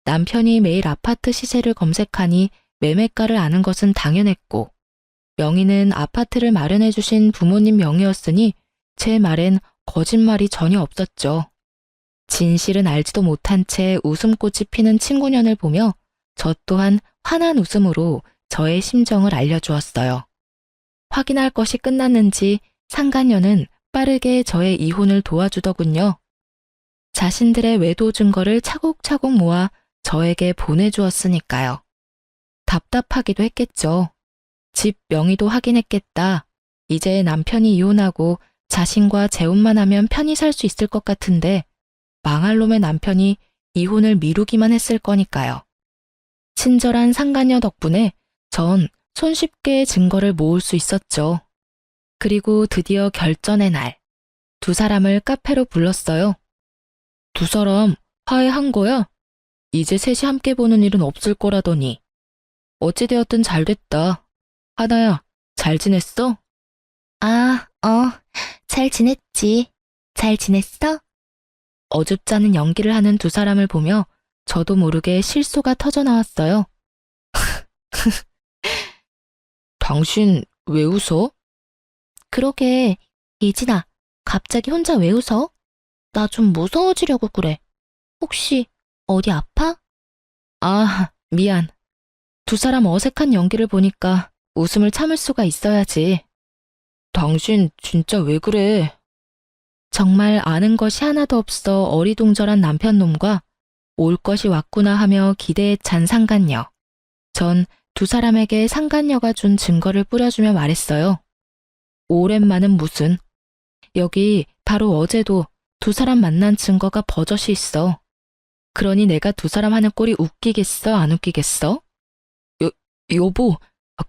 남편이 매일 아파트 시세를 검색하니 매매가를 아는 것은 당연했고 명의는 아파트를 마련해 주신 부모님 명의였으니 제 말엔 거짓말이 전혀 없었죠. 진실은 알지도 못한 채 웃음꽃이 피는 친구년을 보며 저 또한 환한 웃음으로 저의 심정을 알려주었어요. 확인할 것이 끝났는지 상간녀는 빠르게 저의 이혼을 도와주더군요. 자신들의 외도 증거를 차곡차곡 모아 저에게 보내주었으니까요. 답답하기도 했겠죠. 집 명의도 확인했겠다. 이제 남편이 이혼하고 자신과 재혼만 하면 편히 살 수 있을 것 같은데 망할 놈의 남편이 이혼을 미루기만 했을 거니까요. 친절한 상간녀 덕분에 전 손쉽게 증거를 모을 수 있었죠. 그리고 드디어 결전의 날, 두 사람을 카페로 불렀어요. 두 사람 화해한 거야? 이제 셋이 함께 보는 일은 없을 거라더니. 어찌되었든 잘 됐다. 하나야, 잘 지냈어? 잘 지냈지. 잘 지냈어? 어줍잖은 연기를 하는 두 사람을 보며 저도 모르게 실소가 터져 나왔어요. 당신 왜 웃어? 그러게, 예진아, 갑자기 혼자 왜 웃어? 나 좀 무서워지려고 그래. 혹시 어디 아파? 아, 미안. 두 사람 어색한 연기를 보니까 웃음을 참을 수가 있어야지. 당신 진짜 왜 그래? 정말 아는 것이 하나도 없어 어리둥절한 남편놈과 올 것이 왔구나 하며 기대에 찬 상간녀. 전 두 사람에게 상간녀가 준 증거를 뿌려주며 말했어요. 오랜만은 무슨. 여기 바로 어제도 두 사람 만난 증거가 버젓이 있어. 그러니 내가 두 사람 하는 꼴이 웃기겠어, 안 웃기겠어? 여보,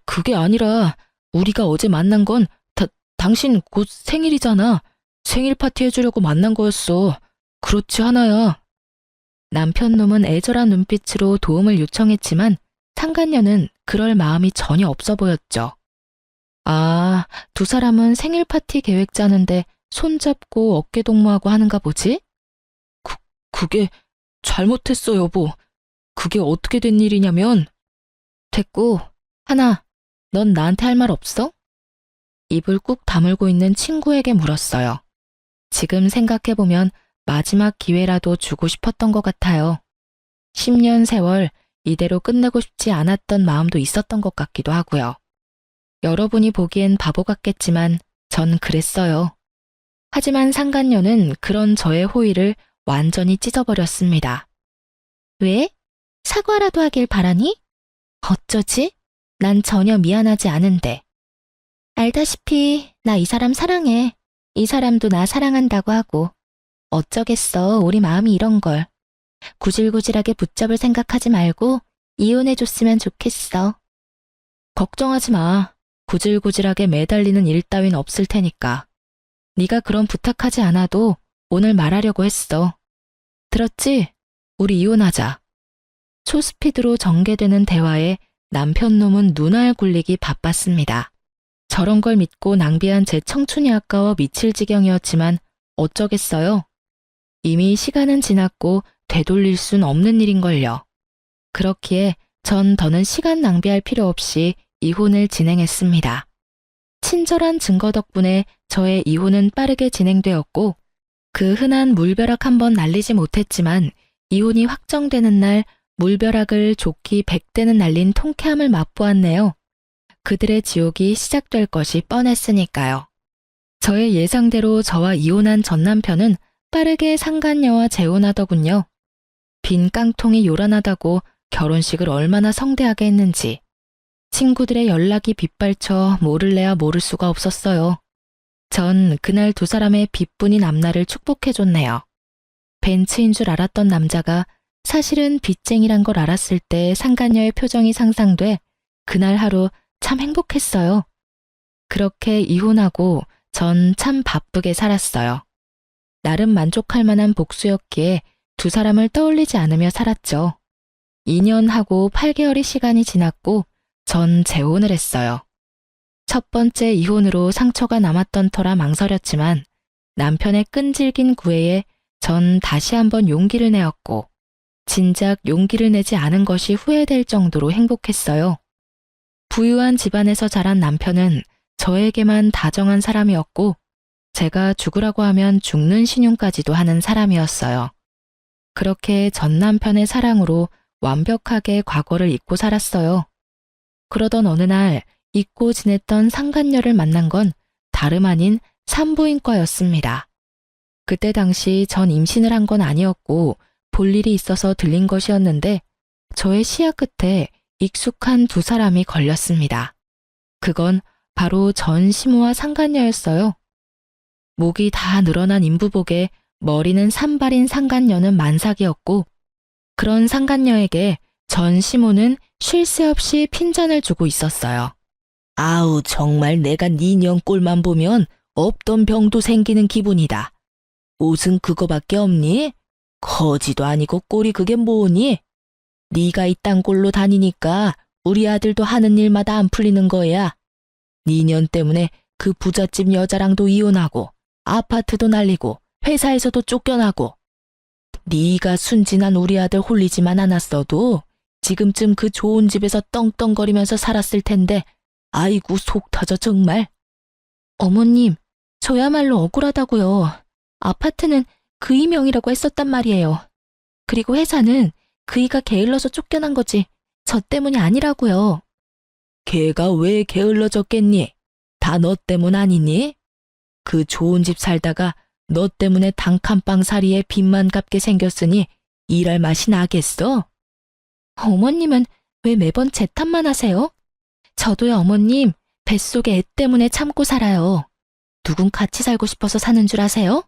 그게 아니라 우리가 어제 만난 건 당신 곧 생일이잖아. 생일 파티 해주려고 만난 거였어. 그렇지, 하나야. 남편 놈은 애절한 눈빛으로 도움을 요청했지만 상간녀는 그럴 마음이 전혀 없어 보였죠. 아, 두 사람은 생일 파티 계획 짜는데 손잡고 어깨 동무하고 하는가 보지? 그게 잘못했어, 여보. 그게 어떻게 된 일이냐면. 됐고, 하나, 넌 나한테 할 말 없어? 입을 꾹 다물고 있는 친구에게 물었어요. 지금 생각해보면 마지막 기회라도 주고 싶었던 것 같아요. 10년 세월 이대로 끝내고 싶지 않았던 마음도 있었던 것 같기도 하고요. 여러분이 보기엔 바보 같겠지만 전 그랬어요. 하지만 상간녀는 그런 저의 호의를 완전히 찢어버렸습니다. 왜? 사과라도 하길 바라니? 어쩌지? 난 전혀 미안하지 않은데. 알다시피 나 이 사람 사랑해. 이 사람도 나 사랑한다고 하고. 어쩌겠어, 우리 마음이 이런 걸. 구질구질하게 붙잡을 생각하지 말고 이혼해줬으면 좋겠어. 걱정하지 마. 구질구질하게 매달리는 일 따윈 없을 테니까. 네가 그런 부탁하지 않아도 오늘 말하려고 했어. 들었지? 우리 이혼하자. 초스피드로 전개되는 대화에 남편 놈은 눈알 굴리기 바빴습니다. 저런 걸 믿고 낭비한 제 청춘이 아까워 미칠 지경이었지만 어쩌겠어요. 이미 시간은 지났고 되돌릴 순 없는 일인걸요. 그렇기에 전 더는 시간 낭비할 필요 없이 이혼을 진행했습니다. 친절한 증거 덕분에 저의 이혼은 빠르게 진행되었고 그 흔한 물벼락 한번 날리지 못했지만 이혼이 확정되는 날 물벼락을 좋기 100대는 날린 통쾌함을 맛보았네요. 그들의 지옥이 시작될 것이 뻔했으니까요. 저의 예상대로 저와 이혼한 전 남편은 빠르게 상간녀와 재혼하더군요. 빈 깡통이 요란하다고 결혼식을 얼마나 성대하게 했는지. 친구들의 연락이 빗발쳐 모를래야 모를 수가 없었어요. 전 그날 두 사람의 빚뿐인 앞날을 축복해줬네요. 벤츠인 줄 알았던 남자가 사실은 빚쟁이란 걸 알았을 때 상간녀의 표정이 상상돼 그날 하루 참 행복했어요. 그렇게 이혼하고 전 참 바쁘게 살았어요. 나름 만족할 만한 복수였기에 두 사람을 떠올리지 않으며 살았죠. 2년하고 8개월의 시간이 지났고 전 재혼을 했어요. 첫 번째 이혼으로 상처가 남았던 터라 망설였지만 남편의 끈질긴 구애에 전 다시 한번 용기를 내었고 진작 용기를 내지 않은 것이 후회될 정도로 행복했어요. 부유한 집안에서 자란 남편은 저에게만 다정한 사람이었고 제가 죽으라고 하면 죽는 신용까지도 하는 사람이었어요. 그렇게 전 남편의 사랑으로 완벽하게 과거를 잊고 살았어요. 그러던 어느 날 잊고 지냈던 상간녀를 만난 건 다름 아닌 산부인과였습니다. 그때 당시 전 임신을 한 건 아니었고 볼 일이 있어서 들린 것이었는데 저의 시야 끝에 익숙한 두 사람이 걸렸습니다. 그건 바로 전 시모와 상간녀였어요. 목이 다 늘어난 인부복에 머리는 산발인 상간녀는 만삭이었고 그런 상간녀에게 전 시모는 쉴 새 없이 핀잔을 주고 있었어요. 아우, 정말 내가 네 년 꼴만 보면 없던 병도 생기는 기분이다. 옷은 그거밖에 없니? 거지도 아니고 꼴이 그게 뭐니? 네가 이딴 꼴로 다니니까 우리 아들도 하는 일마다 안 풀리는 거야. 네 년 때문에 그 부잣집 여자랑도 이혼하고 아파트도 날리고 회사에서도 쫓겨나고 네가 순진한 우리 아들 홀리지만 않았어도 지금쯤 그 좋은 집에서 떵떵거리면서 살았을 텐데 아이고 속 터져 정말. 어머님, 저야말로 억울하다고요. 아파트는 그이 명이라고 했었단 말이에요. 그리고 회사는 그이가 게을러서 쫓겨난 거지 저 때문이 아니라고요. 걔가 왜 게을러졌겠니? 다 너 때문 아니니? 그 좋은 집 살다가 너 때문에 단칸방 살이에 빚만 갚게 생겼으니 일할 맛이 나겠어? 어머님은 왜 매번 제 탓만 하세요? 저도요, 어머님. 뱃속에 애 때문에 참고 살아요. 누군 같이 살고 싶어서 사는 줄 아세요?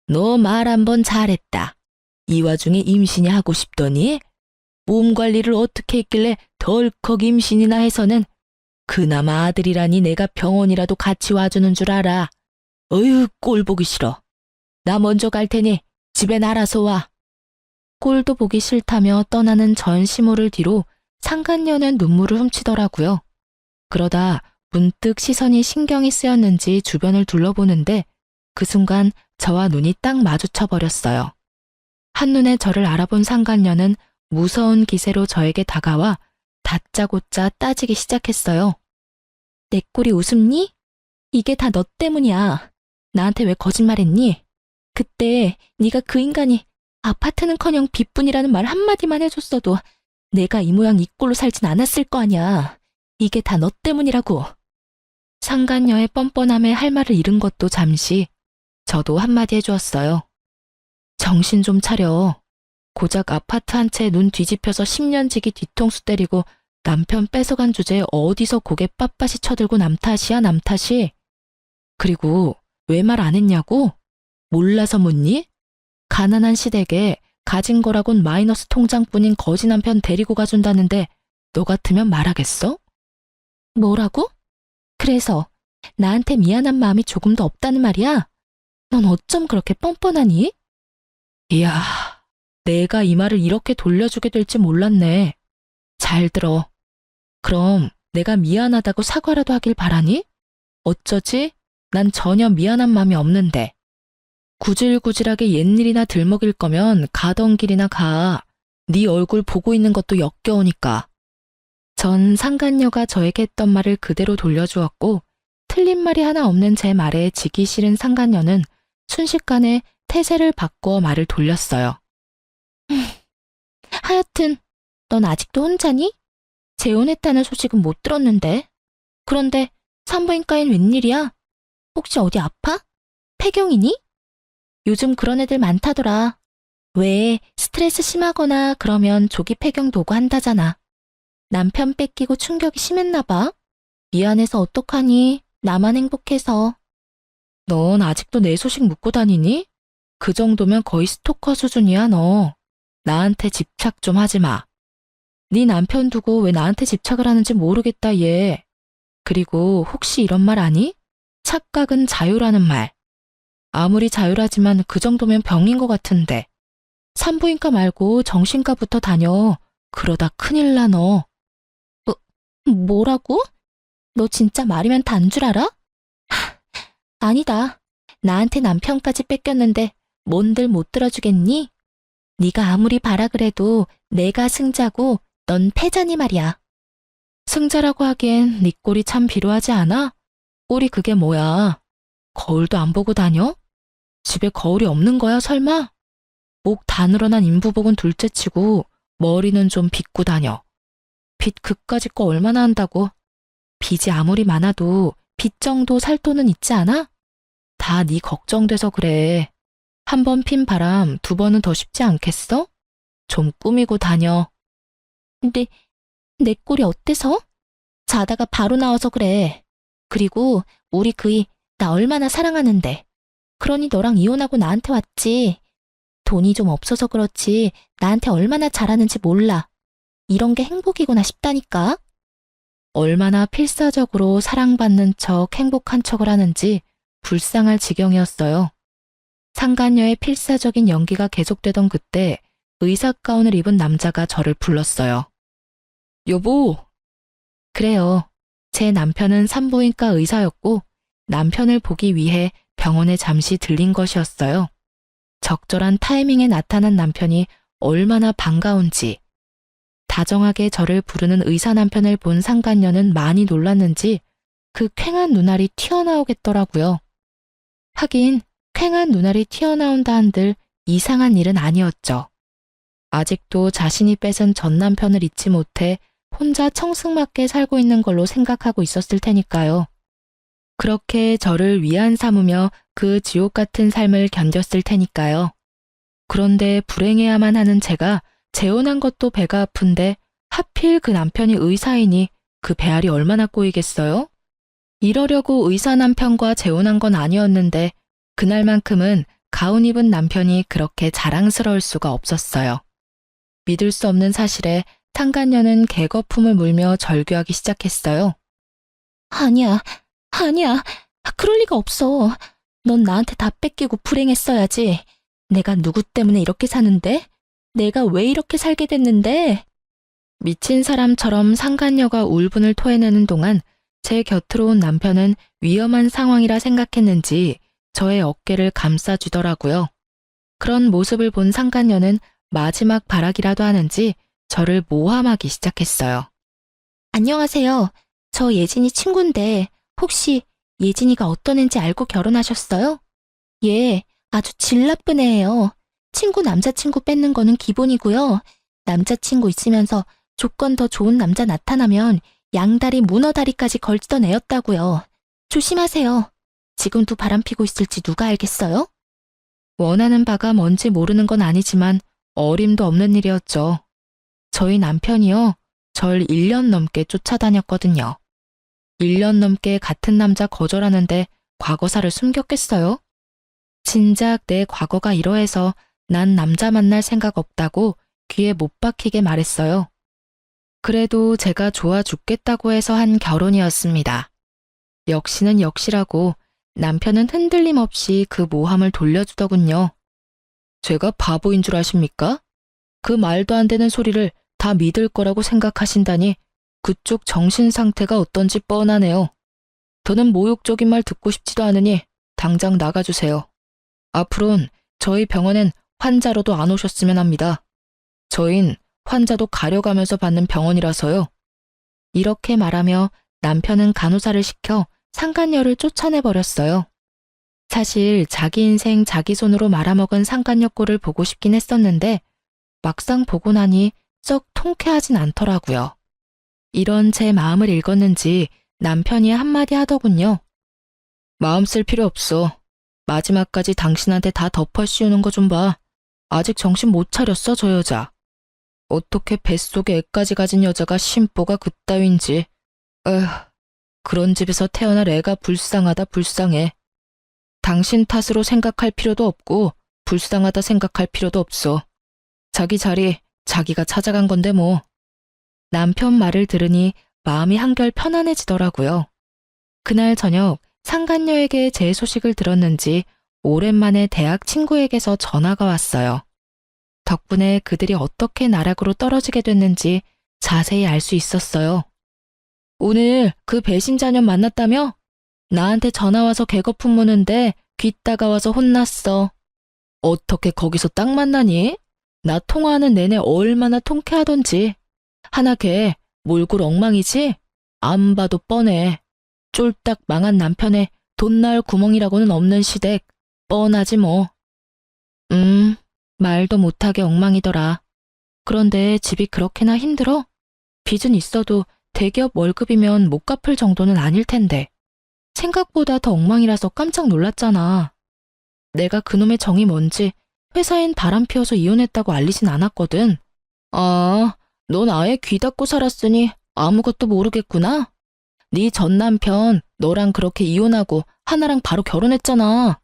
너 말 한 번 잘했다. 이 와중에 임신이 하고 싶더니 몸 관리를 어떻게 했길래 덜컥 임신이나 해서는 그나마 아들이라니 내가 병원이라도 같이 와주는 줄 알아. 어휴, 꼴 보기 싫어. 나 먼저 갈 테니 집엔 알아서 와. 꼴도 보기 싫다며 떠나는 전 시모를 뒤로 상간녀는 눈물을 훔치더라고요. 그러다 문득 시선이 신경이 쓰였는지 주변을 둘러보는데 그 순간 저와 눈이 딱 마주쳐 버렸어요. 한눈에 저를 알아본 상간녀는 무서운 기세로 저에게 다가와 다짜고짜 따지기 시작했어요. 내 꼴이 우습니? 이게 다 너 때문이야. 나한테 왜 거짓말했니? 그때 네가 그 인간이 아파트는커녕 빚뿐이라는 말 한마디만 해줬어도 내가 이 모양 이 꼴로 살진 않았을 거 아냐. 이게 다 너 때문이라고. 상간녀의 뻔뻔함에 할 말을 잃은 것도 잠시 저도 한마디 해주었어요. 정신 좀 차려. 고작 아파트 한 채 눈 뒤집혀서 10년지기 뒤통수 때리고 남편 뺏어간 주제에 어디서 고개 빳빳이 쳐들고 남 탓이야, 남 탓이. 그리고 왜 말 안 했냐고? 몰라서 묻니? 가난한 시댁에 가진 거라곤 마이너스 통장뿐인 거지 남편 데리고 가준다는데 너 같으면 말하겠어? 뭐라고? 그래서 나한테 미안한 마음이 조금도 없다는 말이야? 넌 어쩜 그렇게 뻔뻔하니? 이야, 내가 이 말을 이렇게 돌려주게 될지 몰랐네. 잘 들어. 그럼 내가 미안하다고 사과라도 하길 바라니? 어쩌지? 난 전혀 미안한 마음이 없는데. 구질구질하게 옛일이나 들먹일 거면 가던 길이나 가. 네 얼굴 보고 있는 것도 역겨우니까. 전 상간녀가 저에게 했던 말을 그대로 돌려주었고 틀린 말이 하나 없는 제 말에 지기 싫은 상간녀는 순식간에 태세를 바꾸어 말을 돌렸어요. 하여튼 넌 아직도 혼자니? 재혼했다는 소식은 못 들었는데. 그런데 산부인과엔 웬일이야? 혹시 어디 아파? 폐경이니? 요즘 그런 애들 많다더라. 왜 스트레스 심하거나 그러면 조기 폐경도 오고 한다잖아. 남편 뺏기고 충격이 심했나 봐. 미안해서 어떡하니? 나만 행복해서. 넌 아직도 내 소식 묻고 다니니? 그 정도면 거의 스토커 수준이야, 너. 나한테 집착 좀 하지 마. 네 남편 두고 왜 나한테 집착을 하는지 모르겠다, 얘. 그리고 혹시 이런 말 아니? 착각은 자유라는 말. 아무리 자유라지만 그 정도면 병인 것 같은데. 산부인과 말고 정신과부터 다녀. 그러다 큰일 나, 너. 뭐라고? 너 진짜 말이면 단 줄 알아? 아니다. 나한테 남편까지 뺏겼는데 뭔들 못 들어주겠니? 네가 아무리 바라 그래도 내가 승자고 넌 패자니 말이야. 승자라고 하기엔 네 꼴이 참 비루하지 않아? 꼴이 그게 뭐야? 거울도 안 보고 다녀? 집에 거울이 없는 거야, 설마? 목 다 늘어난 인부복은 둘째치고 머리는 좀 빗고 다녀. 빚 그까짓 거 얼마나 한다고? 빚이 아무리 많아도 빚 정도 살 돈은 있지 않아? 다 네 걱정돼서 그래. 한 번 핀 바람 두 번은 더 쉽지 않겠어? 좀 꾸미고 다녀. 근데 내 꼴이 어때서? 자다가 바로 나와서 그래. 그리고 우리 그이 나 얼마나 사랑하는데. 그러니 너랑 이혼하고 나한테 왔지. 돈이 좀 없어서 그렇지 나한테 얼마나 잘하는지 몰라. 이런 게 행복이구나 싶다니까. 얼마나 필사적으로 사랑받는 척 행복한 척을 하는지 불쌍할 지경이었어요. 상간녀의 필사적인 연기가 계속되던 그때 의사 가운을 입은 남자가 저를 불렀어요. 여보. 그래요. 제 남편은 산부인과 의사였고 남편을 보기 위해 병원에 잠시 들린 것이었어요. 적절한 타이밍에 나타난 남편이 얼마나 반가운지. 다정하게 저를 부르는 의사 남편을 본 상간녀는 많이 놀랐는지 그 퀭한 눈알이 튀어나오겠더라고요. 하긴 퀭한 눈알이 튀어나온다 한들 이상한 일은 아니었죠. 아직도 자신이 뺏은 전 남편을 잊지 못해 혼자 청승맞게 살고 있는 걸로 생각하고 있었을 테니까요. 그렇게 저를 위안 삼으며 그 지옥 같은 삶을 견뎠을 테니까요. 그런데 불행해야만 하는 제가 재혼한 것도 배가 아픈데 하필 그 남편이 의사이니 그 배알이 얼마나 꼬이겠어요? 이러려고 의사 남편과 재혼한 건 아니었는데 그날만큼은 가운 입은 남편이 그렇게 자랑스러울 수가 없었어요. 믿을 수 없는 사실에 상간녀는 개거품을 물며 절규하기 시작했어요. 아니야, 아니야. 그럴 리가 없어. 넌 나한테 다 뺏기고 불행했어야지. 내가 누구 때문에 이렇게 사는데? 내가 왜 이렇게 살게 됐는데? 미친 사람처럼 상간녀가 울분을 토해내는 동안 제 곁으로 온 남편은 위험한 상황이라 생각했는지 저의 어깨를 감싸주더라고요. 그런 모습을 본 상간녀는 마지막 발악이라도 하는지 저를 모함하기 시작했어요. 안녕하세요. 저 예진이 친구인데 혹시 예진이가 어떤 애인지 알고 결혼하셨어요? 예, 아주 질 나쁜 애예요. 친구 남자친구 뺏는 거는 기본이고요. 남자친구 있으면서 조건 더 좋은 남자 나타나면 양다리 문어다리까지 걸치던 애였다고요. 조심하세요. 지금도 바람피고 있을지 누가 알겠어요? 원하는 바가 뭔지 모르는 건 아니지만 어림도 없는 일이었죠. 저희 남편이요. 절 1년 넘게 쫓아다녔거든요. 1년 넘게 같은 남자 거절하는데 과거사를 숨겼겠어요? 진작 내 과거가 이러해서 난 남자 만날 생각 없다고 귀에 못 박히게 말했어요. 그래도 제가 좋아 죽겠다고 해서 한 결혼이었습니다. 역시는 역시라고 남편은 흔들림 없이 그 모함을 돌려주더군요. 제가 바보인 줄 아십니까? 그 말도 안 되는 소리를 다 믿을 거라고 생각하신다니 그쪽 정신 상태가 어떤지 뻔하네요. 더는 모욕적인 말 듣고 싶지도 않으니 당장 나가주세요. 앞으론 저희 병원엔 환자로도 안 오셨으면 합니다. 저흰 환자도 가려가면서 받는 병원이라서요. 이렇게 말하며 남편은 간호사를 시켜 상간녀를 쫓아내버렸어요. 사실 자기 인생 자기 손으로 말아먹은 상간녀 꼴을 보고 싶긴 했었는데 막상 보고 나니 썩 통쾌하진 않더라고요. 이런 제 마음을 읽었는지 남편이 한마디 하더군요. 마음 쓸 필요 없어. 마지막까지 당신한테 다 덮어 씌우는 거 좀 봐. 아직 정신 못 차렸어, 저 여자. 어떻게 뱃속에 애까지 가진 여자가 심보가 그따윈지. 에휴, 그런 집에서 태어날 애가 불쌍하다 불쌍해. 당신 탓으로 생각할 필요도 없고 불쌍하다 생각할 필요도 없어. 자기 자리 자기가 찾아간 건데 뭐. 남편 말을 들으니 마음이 한결 편안해지더라고요. 그날 저녁 상간녀에게 제 소식을 들었는지 오랜만에 대학 친구에게서 전화가 왔어요. 덕분에 그들이 어떻게 나락으로 떨어지게 됐는지 자세히 알 수 있었어요. 오늘 그 배신자년 만났다며? 나한테 전화와서 개거품 무는데 귀 따가워서 혼났어. 어떻게 거기서 딱 만나니? 나 통화하는 내내 얼마나 통쾌하던지. 하나 걔 몰골 엉망이지? 안 봐도 뻔해. 쫄딱 망한 남편의 돈 나올 구멍이라고는 없는 시댁. 뻔하지 뭐. 말도 못하게 엉망이더라. 그런데 집이 그렇게나 힘들어? 빚은 있어도 대기업 월급이면 못 갚을 정도는 아닐 텐데. 생각보다 더 엉망이라서 깜짝 놀랐잖아. 내가 그놈의 정이 뭔지 회사엔 바람 피워서 이혼했다고 알리진 않았거든. 아, 넌 아예 귀 닫고 살았으니 아무것도 모르겠구나. 네 전 남편 너랑 그렇게 이혼하고 하나랑 바로 결혼했잖아.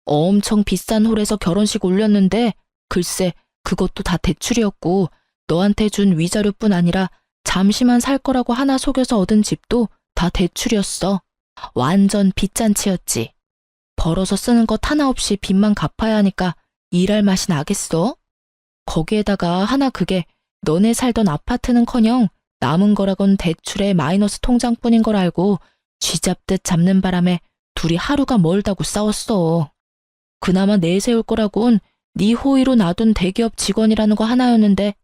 엄청 비싼 홀에서 결혼식 올렸는데 글쎄 그것도 다 대출이었고 너한테 준 위자료뿐 아니라 잠시만 살 거라고 하나 속여서 얻은 집도 다 대출이었어. 완전 빚잔치였지. 벌어서 쓰는 것 하나 없이 빚만 갚아야 하니까 일할 맛이 나겠어? 거기에다가 하나 그게 너네 살던 아파트는커녕 남은 거라곤 대출에 마이너스 통장뿐인 걸 알고 쥐잡듯 잡는 바람에 둘이 하루가 멀다고 싸웠어. 그나마 내세울 거라곤 네 호의로 놔둔 대기업 직원이라는 거 하나였는데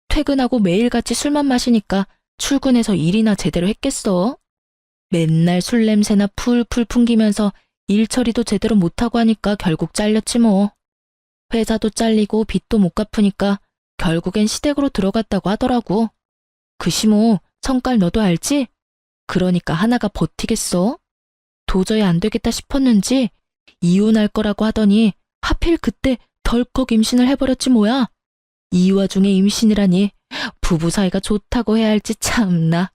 퇴근하고 매일같이 술만 마시니까 출근해서 일이나 제대로 했겠어? 맨날 술 냄새나 풀풀 풍기면서 일 처리도 제대로 못하고 하니까 결국 잘렸지 뭐. 회사도 잘리고 빚도 못 갚으니까 결국엔 시댁으로 들어갔다고 하더라고. 그 시모 성깔 너도 알지? 그러니까 하나가 버티겠어? 도저히 안 되겠다 싶었는지 이혼할 거라고 하더니 하필 그때 덜컥 임신을 해버렸지 뭐야. 이 와중에 임신이라니 부부 사이가 좋다고 해야 할지 참나.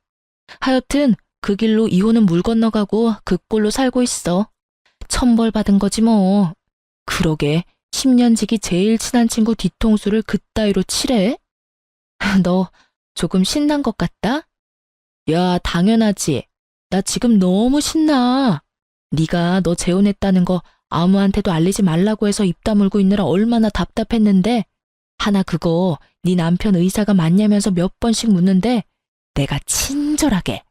하여튼 그 길로 이혼은 물 건너가고 그 꼴로 살고 있어. 천벌 받은 거지 뭐. 그러게 10년 지기 제일 친한 친구 뒤통수를 그따위로 치래? 너 조금 신난 것 같다? 야, 당연하지. 나 지금 너무 신나. 네가 너 재혼했다는 거 아무한테도 알리지 말라고 해서 입 다물고 있느라 얼마나 답답했는데 하나 그거 네 남편 의사가 맞냐면서 몇 번씩 묻는데 내가 친절하게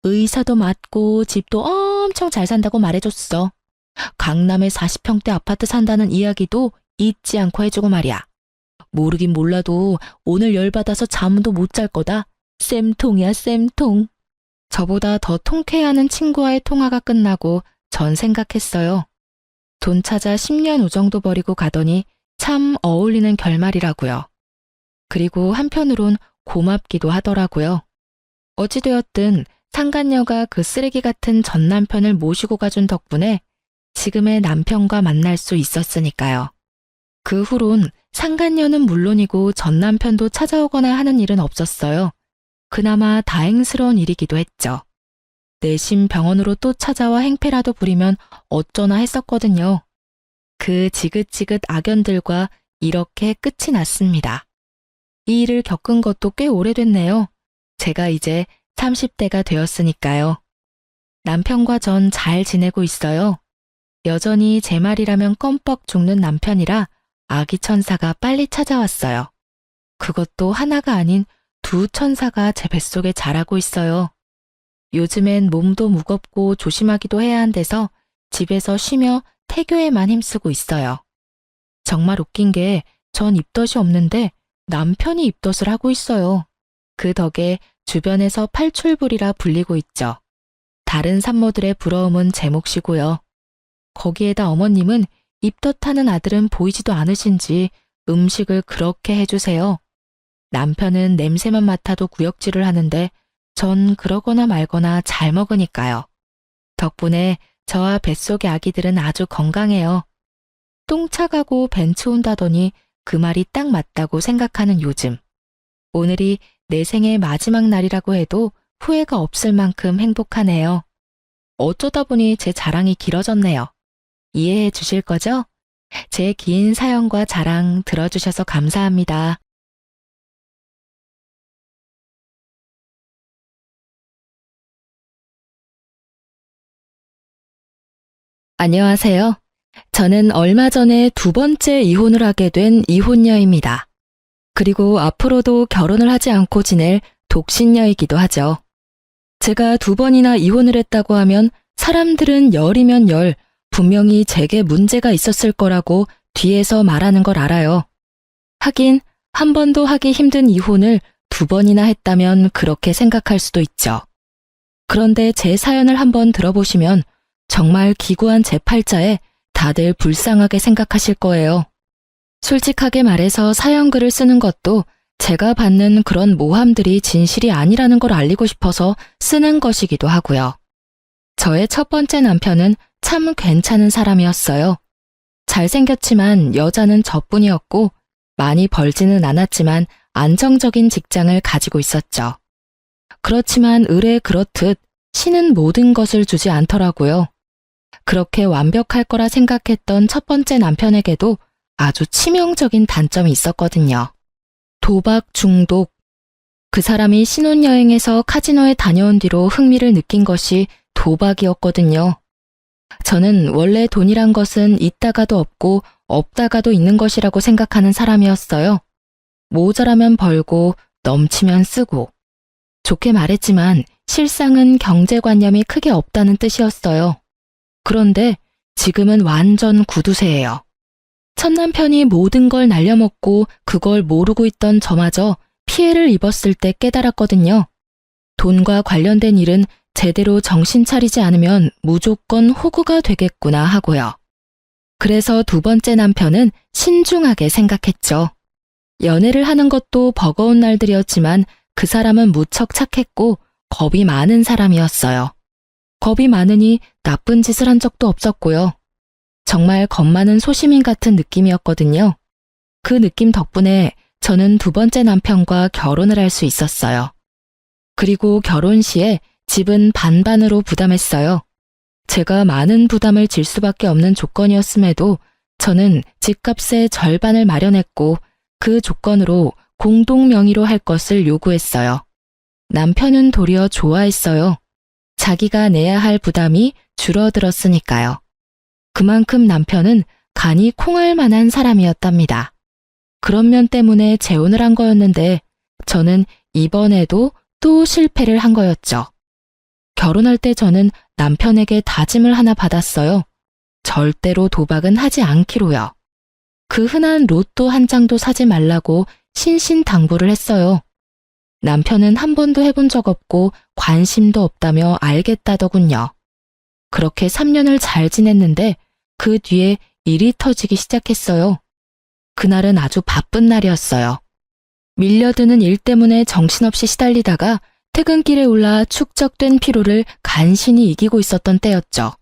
의사도 맞고 집도 엄청 잘 산다고 말해줬어. 강남에 40평대 아파트 산다는 이야기도 잊지 않고 해주고 말이야. 모르긴 몰라도 오늘 열받아서 잠도 못 잘 거다. 쌤통이야, 쌤통. 저보다 더 통쾌해하는 친구와의 통화가 끝나고 전 생각했어요. 돈 찾아 10년 우정도 버리고 가더니 참 어울리는 결말이라고요. 그리고 한편으론 고맙기도 하더라고요. 어찌되었든 상간녀가 그 쓰레기 같은 전 남편을 모시고 가준 덕분에 지금의 남편과 만날 수 있었으니까요. 그 후론 상간녀는 물론이고 전 남편도 찾아오거나 하는 일은 없었어요. 그나마 다행스러운 일이기도 했죠. 내심 병원으로 또 찾아와 행패라도 부리면 어쩌나 했었거든요. 그 지긋지긋 악연들과 이렇게 끝이 났습니다. 이 일을 겪은 것도 꽤 오래됐네요. 제가 이제 30대가 되었으니까요. 남편과 전 잘 지내고 있어요. 여전히 제 말이라면 껌뻑 죽는 남편이라 아기 천사가 빨리 찾아왔어요. 그것도 하나가 아닌 두 천사가 제 뱃속에 자라고 있어요. 요즘엔 몸도 무겁고 조심하기도 해야 한데서 집에서 쉬며 태교에만 힘쓰고 있어요. 정말 웃긴 게 전 입덧이 없는데 남편이 입덧을 하고 있어요. 그 덕에 주변에서 팔출불이라 불리고 있죠. 다른 산모들의 부러움은 제 몫이고요. 거기에다 어머님은 입덧하는 아들은 보이지도 않으신지 음식을 그렇게 해주세요. 남편은 냄새만 맡아도 구역질을 하는데 전 그러거나 말거나 잘 먹으니까요. 덕분에 저와 뱃속의 아기들은 아주 건강해요. 똥 차가고 벤츠 온다더니 그 말이 딱 맞다고 생각하는 요즘. 오늘이 내 생의 마지막 날이라고 해도 후회가 없을 만큼 행복하네요. 어쩌다 보니 제 자랑이 길어졌네요. 이해해 주실 거죠? 제 긴 사연과 자랑 들어주셔서 감사합니다. 안녕하세요. 저는 얼마 전에 두 번째 이혼을 하게 된 이혼녀입니다. 그리고 앞으로도 결혼을 하지 않고 지낼 독신녀이기도 하죠. 제가 두 번이나 이혼을 했다고 하면 사람들은 열이면 열, 분명히 제게 문제가 있었을 거라고 뒤에서 말하는 걸 알아요. 하긴 한 번도 하기 힘든 이혼을 두 번이나 했다면 그렇게 생각할 수도 있죠. 그런데 제 사연을 한번 들어보시면 정말 기구한 제 팔자에 다들 불쌍하게 생각하실 거예요. 솔직하게 말해서 사연글을 쓰는 것도 제가 받는 그런 모함들이 진실이 아니라는 걸 알리고 싶어서 쓰는 것이기도 하고요. 저의 첫 번째 남편은 참 괜찮은 사람이었어요. 잘생겼지만 여자는 저뿐이었고 많이 벌지는 않았지만 안정적인 직장을 가지고 있었죠. 그렇지만 을에 그렇듯 신은 모든 것을 주지 않더라고요. 그렇게 완벽할 거라 생각했던 첫 번째 남편에게도 아주 치명적인 단점이 있었거든요. 도박 중독. 그 사람이 신혼여행에서 카지노에 다녀온 뒤로 흥미를 느낀 것이 도박이었거든요. 저는 원래 돈이란 것은 있다가도 없고 없다가도 있는 것이라고 생각하는 사람이었어요. 모자라면 벌고 넘치면 쓰고. 좋게 말했지만 실상은 경제관념이 크게 없다는 뜻이었어요. 그런데 지금은 완전 구두쇠예요. 첫 남편이 모든 걸 날려먹고 그걸 모르고 있던 저마저 피해를 입었을 때 깨달았거든요. 돈과 관련된 일은 제대로 정신 차리지 않으면 무조건 호구가 되겠구나 하고요. 그래서 두 번째 남편은 신중하게 생각했죠. 연애를 하는 것도 버거운 날들이었지만 그 사람은 무척 착했고 겁이 많은 사람이었어요. 겁이 많으니 나쁜 짓을 한 적도 없었고요. 정말 겁 많은 소시민 같은 느낌이었거든요. 그 느낌 덕분에 저는 두 번째 남편과 결혼을 할 수 있었어요. 그리고 결혼 시에 집은 반반으로 부담했어요. 제가 많은 부담을 질 수밖에 없는 조건이었음에도 저는 집값의 절반을 마련했고 그 조건으로 공동 명의로 할 것을 요구했어요. 남편은 도리어 좋아했어요. 자기가 내야 할 부담이 줄어들었으니까요. 그만큼 남편은 간이 콩할 만한 사람이었답니다. 그런 면 때문에 재혼을 한 거였는데 저는 이번에도 또 실패를 한 거였죠. 결혼할 때 저는 남편에게 다짐을 하나 받았어요. 절대로 도박은 하지 않기로요. 그 흔한 로또 한 장도 사지 말라고 신신당부를 했어요. 남편은 한 번도 해본 적 없고 관심도 없다며 알겠다더군요. 그렇게 3년을 잘 지냈는데 그 뒤에 일이 터지기 시작했어요. 그날은 아주 바쁜 날이었어요. 밀려드는 일 때문에 정신없이 시달리다가 퇴근길에 올라 축적된 피로를 간신히 이기고 있었던 때였죠.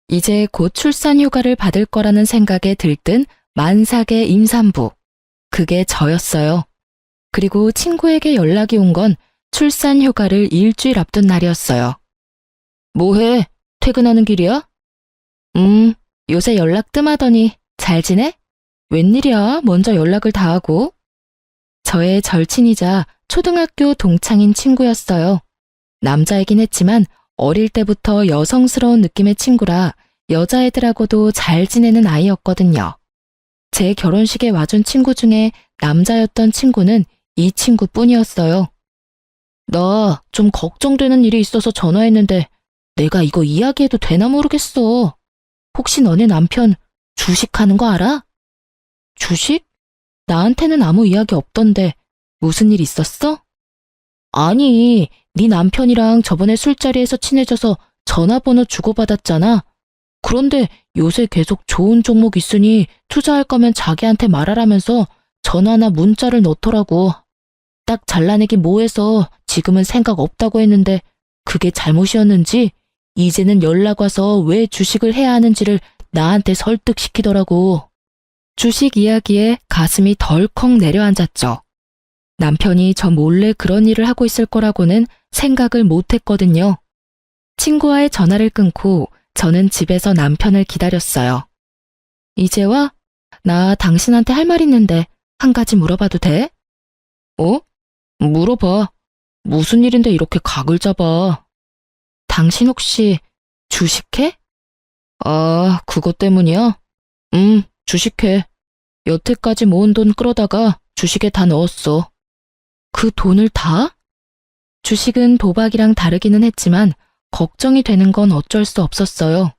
이제 곧 출산 휴가를 받을 거라는 생각에 들뜬 만삭의 임산부. 그게 저였어요. 그리고 친구에게 연락이 온 건 출산 휴가를 일주일 앞둔 날이었어요. 뭐해? 퇴근하는 길이야? 요새 연락 뜸하더니 잘 지내? 웬일이야? 먼저 연락을 다 하고. 저의 절친이자 초등학교 동창인 친구였어요. 남자이긴 했지만 어릴 때부터 여성스러운 느낌의 친구라 여자애들하고도 잘 지내는 아이였거든요. 제 결혼식에 와준 친구 중에 남자였던 친구는 이 친구뿐이었어요. 나 좀 걱정되는 일이 있어서 전화했는데 내가 이거 이야기해도 되나 모르겠어. 혹시 너네 남편 주식하는 거 알아? 주식? 나한테는 아무 이야기 없던데 무슨 일 있었어? 아니, 네 남편이랑 저번에 술자리에서 친해져서 전화번호 주고받았잖아. 그런데 요새 계속 좋은 종목 있으니 투자할 거면 자기한테 말하라면서 전화나 문자를 넣더라고. 딱 잘라내기 뭐해서 지금은 생각 없다고 했는데 그게 잘못이었는지 이제는 연락 와서 왜 주식을 해야 하는지를 나한테 설득시키더라고. 주식 이야기에 가슴이 덜컥 내려앉았죠. 남편이 저 몰래 그런 일을 하고 있을 거라고는 생각을 못했거든요. 친구와의 전화를 끊고 저는 집에서 남편을 기다렸어요. 이제 와? 나 당신한테 할 말 있는데 한 가지 물어봐도 돼? 물어봐. 무슨 일인데 이렇게 각을 잡아? 당신 혹시 주식해? 아, 그것 때문이야? 주식해. 여태까지 모은 돈 끌어다가 주식에 다 넣었어. 그 돈을 다? 주식은 도박이랑 다르기는 했지만 걱정이 되는 건 어쩔 수 없었어요.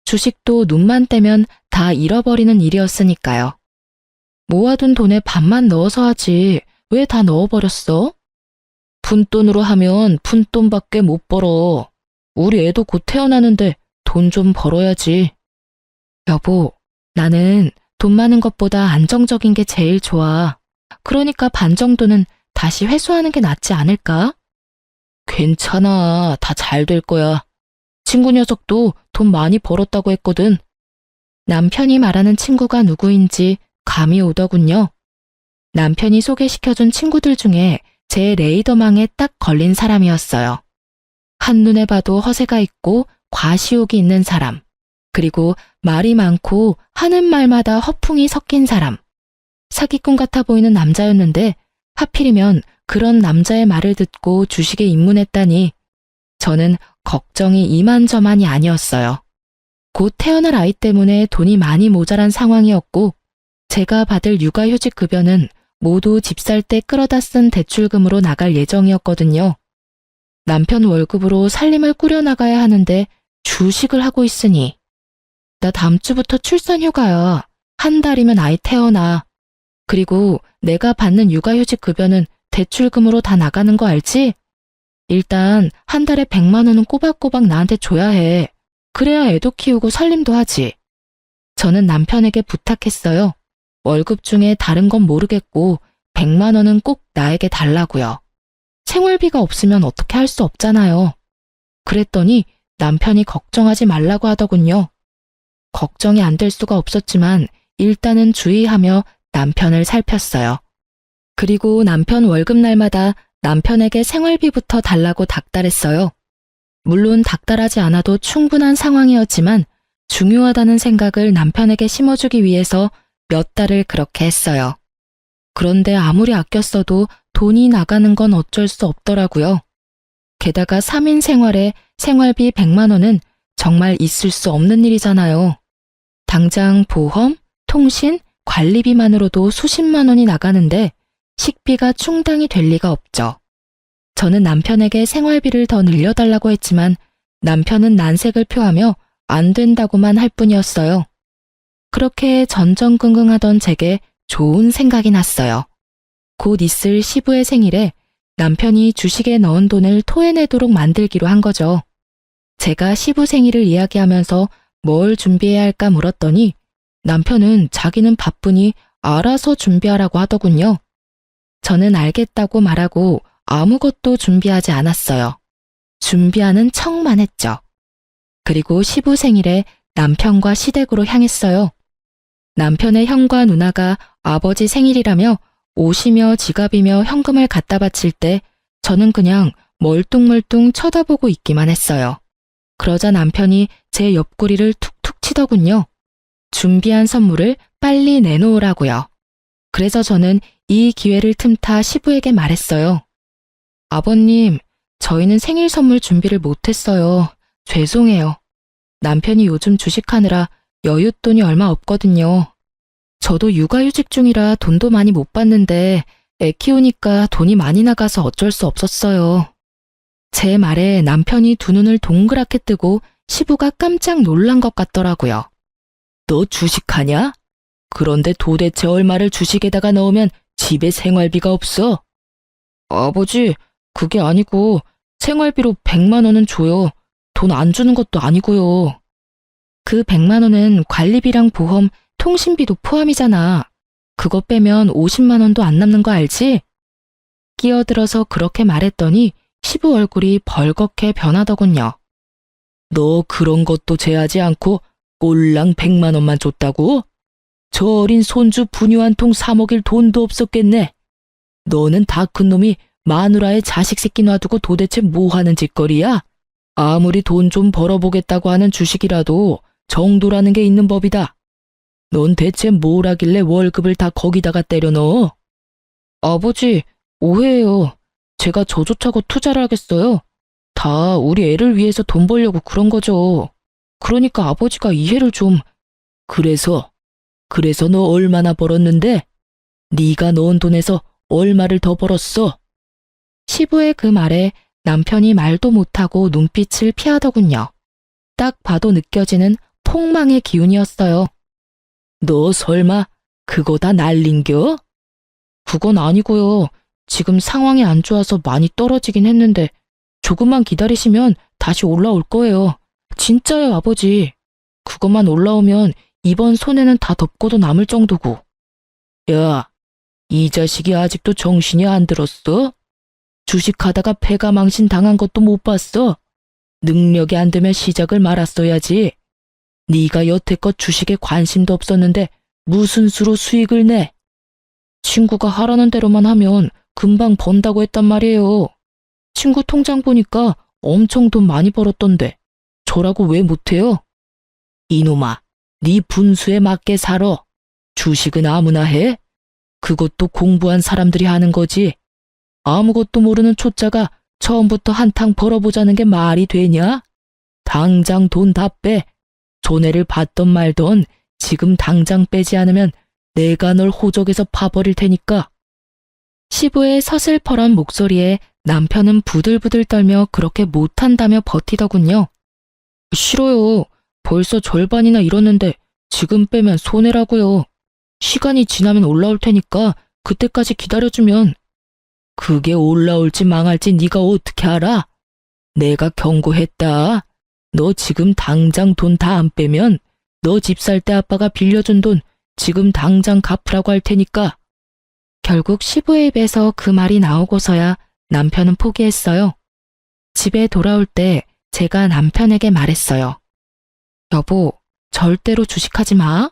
주식도 눈만 떼면 다 잃어버리는 일이었으니까요. 모아둔 돈에 반만 넣어서 하지 왜 다 넣어버렸어? 푼돈으로 하면 푼돈밖에 못 벌어. 우리 애도 곧 태어나는데 돈 좀 벌어야지. 여보, 나는 돈 많은 것보다 안정적인 게 제일 좋아. 그러니까 반 정도는 다시 회수하는 게 낫지 않을까? 괜찮아. 다 잘 될 거야. 친구 녀석도 돈 많이 벌었다고 했거든. 남편이 말하는 친구가 누구인지 감이 오더군요. 남편이 소개시켜준 친구들 중에 제 레이더망에 딱 걸린 사람이었어요. 한눈에 봐도 허세가 있고 과시욕이 있는 사람, 그리고 말이 많고 하는 말마다 허풍이 섞인 사람. 사기꾼 같아 보이는 남자였는데 하필이면 그런 남자의 말을 듣고 주식에 입문했다니 저는 걱정이 이만저만이 아니었어요. 곧 태어날 아이 때문에 돈이 많이 모자란 상황이었고 제가 받을 육아휴직 급여는 모두 집 살 때 끌어다 쓴 대출금으로 나갈 예정이었거든요. 남편 월급으로 살림을 꾸려나가야 하는데 주식을 하고 있으니 나 다음 주부터 출산 휴가야. 한 달이면 아이 태어나. 그리고 내가 받는 육아휴직 급여는 대출금으로 다 나가는 거 알지? 일단 한 달에 100만 원은 꼬박꼬박 나한테 줘야 해. 그래야 애도 키우고 살림도 하지. 저는 남편에게 부탁했어요. 월급 중에 다른 건 모르겠고 100만 원은 꼭 나에게 달라고요. 생활비가 없으면 어떻게 할 수 없잖아요. 그랬더니 남편이 걱정하지 말라고 하더군요. 걱정이 안 될 수가 없었지만 일단은 주의하며 남편을 살폈어요. 그리고 남편 월급날마다 남편에게 생활비부터 달라고 닥달했어요. 물론 닥달하지 않아도 충분한 상황이었지만 중요하다는 생각을 남편에게 심어주기 위해서 몇 달을 그렇게 했어요. 그런데 아무리 아꼈어도 돈이 나가는 건 어쩔 수 없더라고요. 게다가 3인 생활에 생활비 100만 원은 정말 있을 수 없는 일이잖아요. 당장 보험, 통신, 관리비만으로도 수십만 원이 나가는데 식비가 충당이 될 리가 없죠. 저는 남편에게 생활비를 더 늘려달라고 했지만 남편은 난색을 표하며 안 된다고만 할 뿐이었어요. 그렇게 전전긍긍하던 제게 좋은 생각이 났어요. 곧 있을 시부의 생일에 남편이 주식에 넣은 돈을 토해내도록 만들기로 한 거죠. 제가 시부 생일을 이야기하면서 뭘 준비해야 할까 물었더니 남편은 자기는 바쁘니 알아서 준비하라고 하더군요. 저는 알겠다고 말하고 아무것도 준비하지 않았어요. 준비하는 척만 했죠. 그리고 시부 생일에 남편과 시댁으로 향했어요. 남편의 형과 누나가 아버지 생일이라며 옷이며 지갑이며 현금을 갖다 바칠 때 저는 그냥 멀뚱멀뚱 쳐다보고 있기만 했어요. 그러자 남편이 제 옆구리를 툭툭 치더군요. 준비한 선물을 빨리 내놓으라고요. 그래서 저는 이 기회를 틈타 시부에게 말했어요. 아버님, 저희는 생일 선물 준비를 못했어요. 죄송해요. 남편이 요즘 주식하느라 여윳돈이 얼마 없거든요. 저도 육아휴직 중이라 돈도 많이 못 받는데 애 키우니까 돈이 많이 나가서 어쩔 수 없었어요. 제 말에 남편이 두 눈을 동그랗게 뜨고 시부가 깜짝 놀란 것 같더라고요. 너 주식하냐? 그런데 도대체 얼마를 주식에다가 넣으면 집에 생활비가 없어? 아버지, 그게 아니고 생활비로 100만 원은 줘요. 돈 안 주는 것도 아니고요. 그 100만 원은 관리비랑 보험, 통신비도 포함이잖아. 그거 빼면 50만 원도 안 남는 거 알지? 끼어들어서 그렇게 말했더니 시부 얼굴이 벌겋게 변하더군요. 너 그런 것도 제하지 않고 꼴랑 100만 원만 줬다고? 저 어린 손주 분유 한 통 사 먹일 돈도 없었겠네. 너는 다 큰 놈이 마누라의 자식 새끼 놔두고 도대체 뭐 하는 짓거리야? 아무리 돈 좀 벌어보겠다고 하는 주식이라도 정도라는 게 있는 법이다. 넌 대체 뭘 하길래 월급을 다 거기다가 때려 넣어? 아버지, 오해예요. 제가 저조차고 투자를 하겠어요. 다 우리 애를 위해서 돈 벌려고 그런 거죠. 그러니까 아버지가 이해를 좀... 그래서 너 얼마나 벌었는데? 네가 넣은 돈에서 얼마를 더 벌었어? 시부의 그 말에 남편이 말도 못하고 눈빛을 피하더군요. 딱 봐도 느껴지는 폭망의 기운이었어요. 너 설마 그거 다 날린겨? 그건 아니고요. 지금 상황이 안 좋아서 많이 떨어지긴 했는데 조금만 기다리시면 다시 올라올 거예요. 진짜요, 아버지. 그것만 올라오면 이번 손해는 다 덮고도 남을 정도고. 야, 이 자식이 아직도 정신이 안 들었어? 주식하다가 패가 망신 당한 것도 못 봤어? 능력이 안 되면 시작을 말았어야지. 네가 여태껏 주식에 관심도 없었는데 무슨 수로 수익을 내? 친구가 하라는 대로만 하면 금방 번다고 했단 말이에요. 친구 통장 보니까 엄청 돈 많이 벌었던데 저라고 왜 못해요? 이놈아, 네 분수에 맞게 살아. 주식은 아무나 해? 그것도 공부한 사람들이 하는 거지. 아무것도 모르는 초짜가 처음부터 한탕 벌어보자는 게 말이 되냐? 당장 돈 다 빼. 손해를 봤던 말던 지금 당장 빼지 않으면 내가 널 호적에서 파버릴 테니까. 시부의 서슬퍼런 목소리에 남편은 부들부들 떨며 그렇게 못한다며 버티더군요. 싫어요. 벌써 절반이나 잃었는데 지금 빼면 손해라고요. 시간이 지나면 올라올 테니까 그때까지 기다려주면. 그게 올라올지 망할지 네가 어떻게 알아? 내가 경고했다. 너 지금 당장 돈 다 안 빼면 너 집 살 때 아빠가 빌려준 돈 지금 당장 갚으라고 할 테니까. 결국 시부의 입에서 그 말이 나오고서야 남편은 포기했어요. 집에 돌아올 때 제가 남편에게 말했어요. 여보, 절대로 주식하지 마.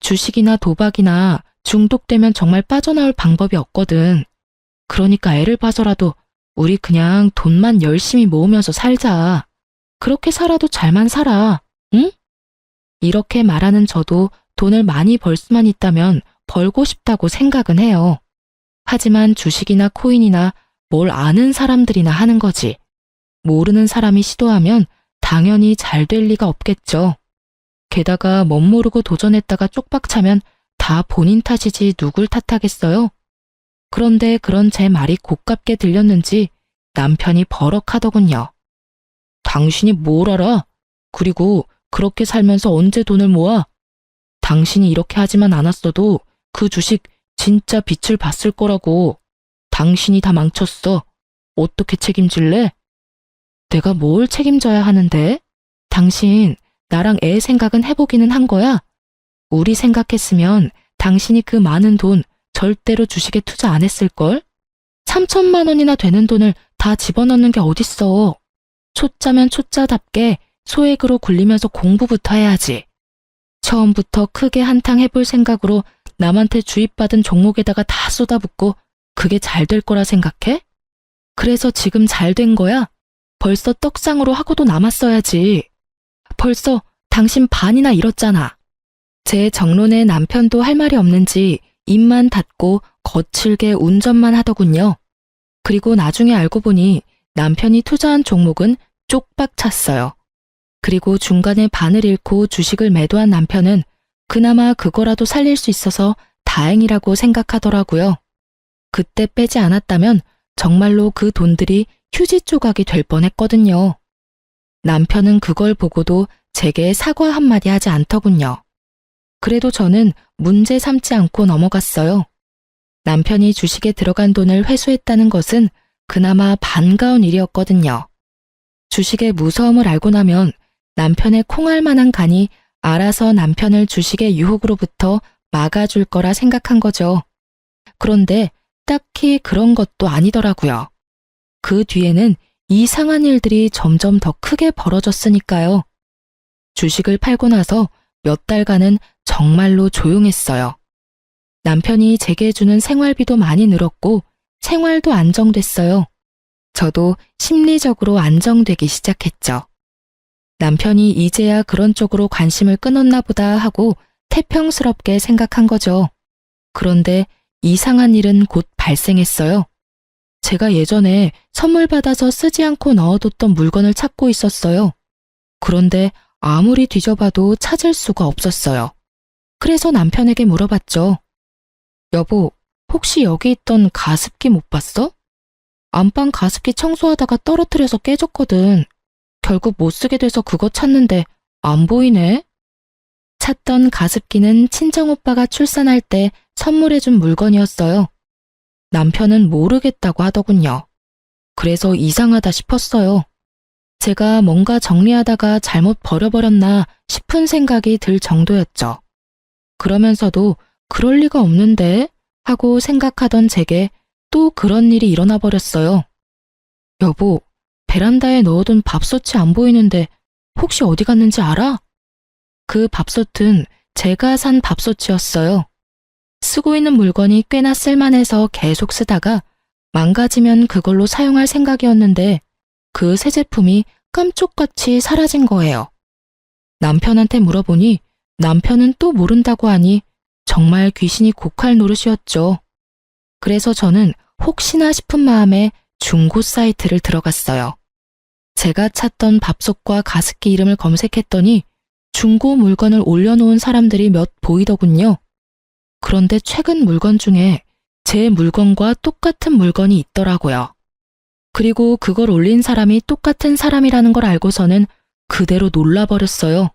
주식이나 도박이나 중독되면 정말 빠져나올 방법이 없거든. 그러니까 애를 봐서라도 우리 그냥 돈만 열심히 모으면서 살자. 그렇게 살아도 잘만 살아, 응? 이렇게 말하는 저도 돈을 많이 벌 수만 있다면 벌고 싶다고 생각은 해요. 하지만 주식이나 코인이나 뭘 아는 사람들이나 하는 거지. 모르는 사람이 시도하면 당연히 잘 될 리가 없겠죠. 게다가 멋모르고 도전했다가 쪽박차면 다 본인 탓이지 누굴 탓하겠어요? 그런데 그런 제 말이 고깝게 들렸는지 남편이 버럭하더군요. 당신이 뭘 알아? 그리고 그렇게 살면서 언제 돈을 모아? 당신이 이렇게 하지만 않았어도 그 주식 진짜 빛을 봤을 거라고. 당신이 다 망쳤어. 어떻게 책임질래? 내가 뭘 책임져야 하는데? 당신, 나랑 애 생각은 해보기는 한 거야? 우리 생각했으면 당신이 그 많은 돈 절대로 주식에 투자 안 했을걸? 3천만 원이나 되는 돈을 다 집어넣는 게 어딨어. 초짜면 초짜답게 소액으로 굴리면서 공부부터 해야지. 처음부터 크게 한탕 해볼 생각으로 남한테 주입받은 종목에다가 다 쏟아붓고 그게 잘 될 거라 생각해? 그래서 지금 잘 된 거야? 벌써 떡상으로 하고도 남았어야지. 벌써 당신 반이나 잃었잖아. 제 정론에 남편도 할 말이 없는지 입만 닫고 거칠게 운전만 하더군요. 그리고 나중에 알고 보니 남편이 투자한 종목은 쪽박 찼어요. 그리고 중간에 반을 잃고 주식을 매도한 남편은 그나마 그거라도 살릴 수 있어서 다행이라고 생각하더라고요. 그때 빼지 않았다면 정말로 그 돈들이 휴지 조각이 될 뻔했거든요. 남편은 그걸 보고도 제게 사과 한마디 하지 않더군요. 그래도 저는 문제 삼지 않고 넘어갔어요. 남편이 주식에 들어간 돈을 회수했다는 것은 그나마 반가운 일이었거든요. 주식의 무서움을 알고 나면 남편의 콩알 만한 간이 알아서 남편을 주식의 유혹으로부터 막아줄 거라 생각한 거죠. 그런데 딱히 그런 것도 아니더라고요. 그 뒤에는 이상한 일들이 점점 더 크게 벌어졌으니까요. 주식을 팔고 나서 몇 달간은 정말로 조용했어요. 남편이 제게 주는 생활비도 많이 늘었고 생활도 안정됐어요. 저도 심리적으로 안정되기 시작했죠. 남편이 이제야 그런 쪽으로 관심을 끊었나 보다 하고 태평스럽게 생각한 거죠. 그런데 이상한 일은 곧 발생했어요. 제가 예전에 선물 받아서 쓰지 않고 넣어뒀던 물건을 찾고 있었어요. 그런데 아무리 뒤져봐도 찾을 수가 없었어요. 그래서 남편에게 물어봤죠. 여보, 혹시 여기 있던 가습기 못 봤어? 안방 가습기 청소하다가 떨어뜨려서 깨졌거든. 결국 못 쓰게 돼서 그거 찾는데 안 보이네. 찾던 가습기는 친정오빠가 출산할 때 선물해준 물건이었어요. 남편은 모르겠다고 하더군요. 그래서 이상하다 싶었어요. 제가 뭔가 정리하다가 잘못 버려버렸나 싶은 생각이 들 정도였죠. 그러면서도 그럴 리가 없는데 하고 생각하던 제게 또 그런 일이 일어나 버렸어요. 여보, 베란다에 넣어둔 밥솥이 안 보이는데 혹시 어디 갔는지 알아? 그 밥솥은 제가 산 밥솥이었어요. 쓰고 있는 물건이 꽤나 쓸만해서 계속 쓰다가 망가지면 그걸로 사용할 생각이었는데 그 새 제품이 깜쪽같이 사라진 거예요. 남편한테 물어보니 남편은 또 모른다고 하니 정말 귀신이 곡할 노릇이었죠. 그래서 저는 혹시나 싶은 마음에 중고 사이트를 들어갔어요. 제가 찾던 밥솥과 가습기 이름을 검색했더니 중고 물건을 올려놓은 사람들이 몇 보이더군요. 그런데 최근 물건 중에 제 물건과 똑같은 물건이 있더라고요. 그리고 그걸 올린 사람이 똑같은 사람이라는 걸 알고서는 그대로 놀라버렸어요.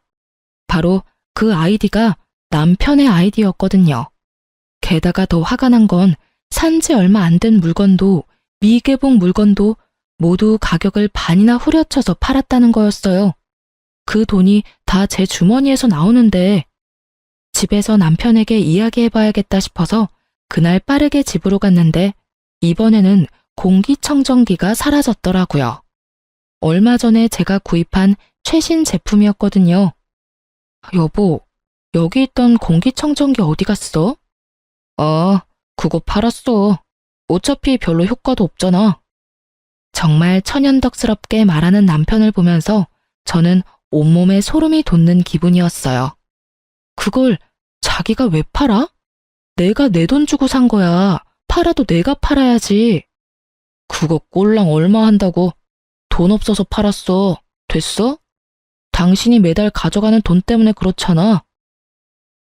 바로 그 아이디가 남편의 아이디였거든요. 게다가 더 화가 난 건 산지 얼마 안 된 물건도 미개봉 물건도 모두 가격을 반이나 후려쳐서 팔았다는 거였어요. 그 돈이 다 제 주머니에서 나오는데 집에서 남편에게 이야기해봐야겠다 싶어서 그날 빠르게 집으로 갔는데 이번에는 공기청정기가 사라졌더라고요. 얼마 전에 제가 구입한 최신 제품이었거든요. 여보, 여기 있던 공기청정기 어디 갔어? 그거 팔았어. 어차피 별로 효과도 없잖아. 정말 천연덕스럽게 말하는 남편을 보면서 저는 온몸에 소름이 돋는 기분이었어요. 그걸 자기가 왜 팔아? 내가 내 돈 주고 산 거야. 팔아도 내가 팔아야지. 그거 꼴랑 얼마 한다고. 돈 없어서 팔았어. 됐어? 당신이 매달 가져가는 돈 때문에 그렇잖아.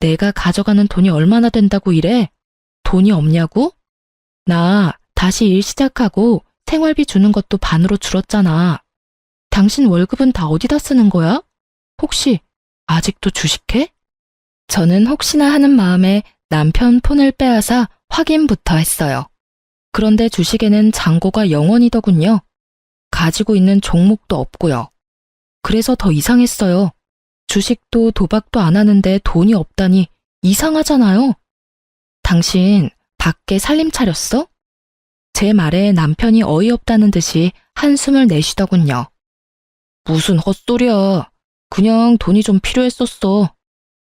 내가 가져가는 돈이 얼마나 된다고 이래? 돈이 없냐고? 나 다시 일 시작하고 생활비 주는 것도 반으로 줄었잖아. 당신 월급은 다 어디다 쓰는 거야? 혹시 아직도 주식해? 저는 혹시나 하는 마음에 남편 폰을 빼앗아 확인부터 했어요. 그런데 주식에는 잔고가 0원이더군요. 가지고 있는 종목도 없고요. 그래서 더 이상했어요. 주식도 도박도 안 하는데 돈이 없다니 이상하잖아요. 당신 밖에 살림 차렸어? 제 말에 남편이 어이없다는 듯이 한숨을 내쉬더군요. 무슨 헛소리야. 그냥 돈이 좀 필요했었어.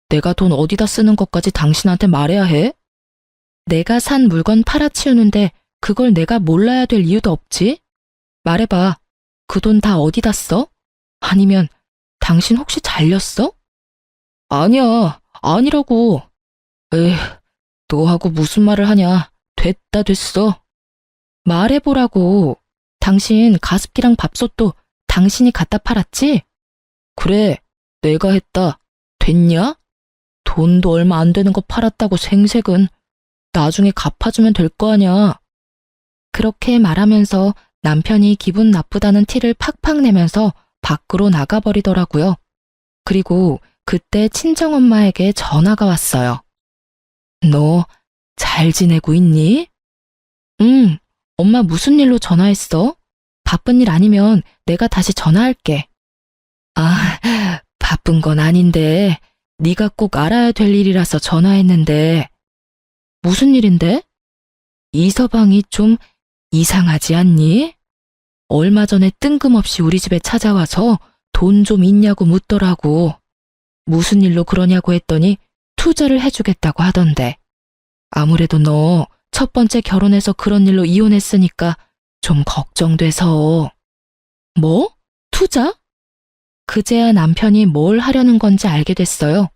내가 돈 어디다 쓰는 것까지 당신한테 말해야 해? 내가 산 물건 팔아치우는데 그걸 내가 몰라야 될 이유도 없지? 말해봐. 그 돈 다 어디다 써? 아니면 당신 혹시 잘렸어? 아니야. 아니라고. 에휴, 너하고 무슨 말을 하냐. 됐다 됐어. 말해보라고. 당신 가습기랑 밥솥도 당신이 갖다 팔았지? 그래, 내가 했다. 됐냐? 돈도 얼마 안 되는 거 팔았다고 생색은. 나중에 갚아주면 될 거 아냐. 그렇게 말하면서 남편이 기분 나쁘다는 티를 팍팍 내면서 밖으로 나가버리더라고요. 그리고 그때 친정엄마에게 전화가 왔어요. 너 잘 지내고 있니? 응, 엄마 무슨 일로 전화했어? 바쁜 일 아니면 내가 다시 전화할게. 아, 바쁜 건 아닌데 네가 꼭 알아야 될 일이라서 전화했는데. 무슨 일인데? 이서방이 좀 이상하지 않니? 얼마 전에 뜬금없이 우리 집에 찾아와서 돈 좀 있냐고 묻더라고. 무슨 일로 그러냐고 했더니 투자를 해주겠다고 하던데. 아무래도 너 첫 번째 결혼해서 그런 일로 이혼했으니까 좀 걱정돼서. 뭐? 투자? 그제야 남편이 뭘 하려는 건지 알게 됐어요.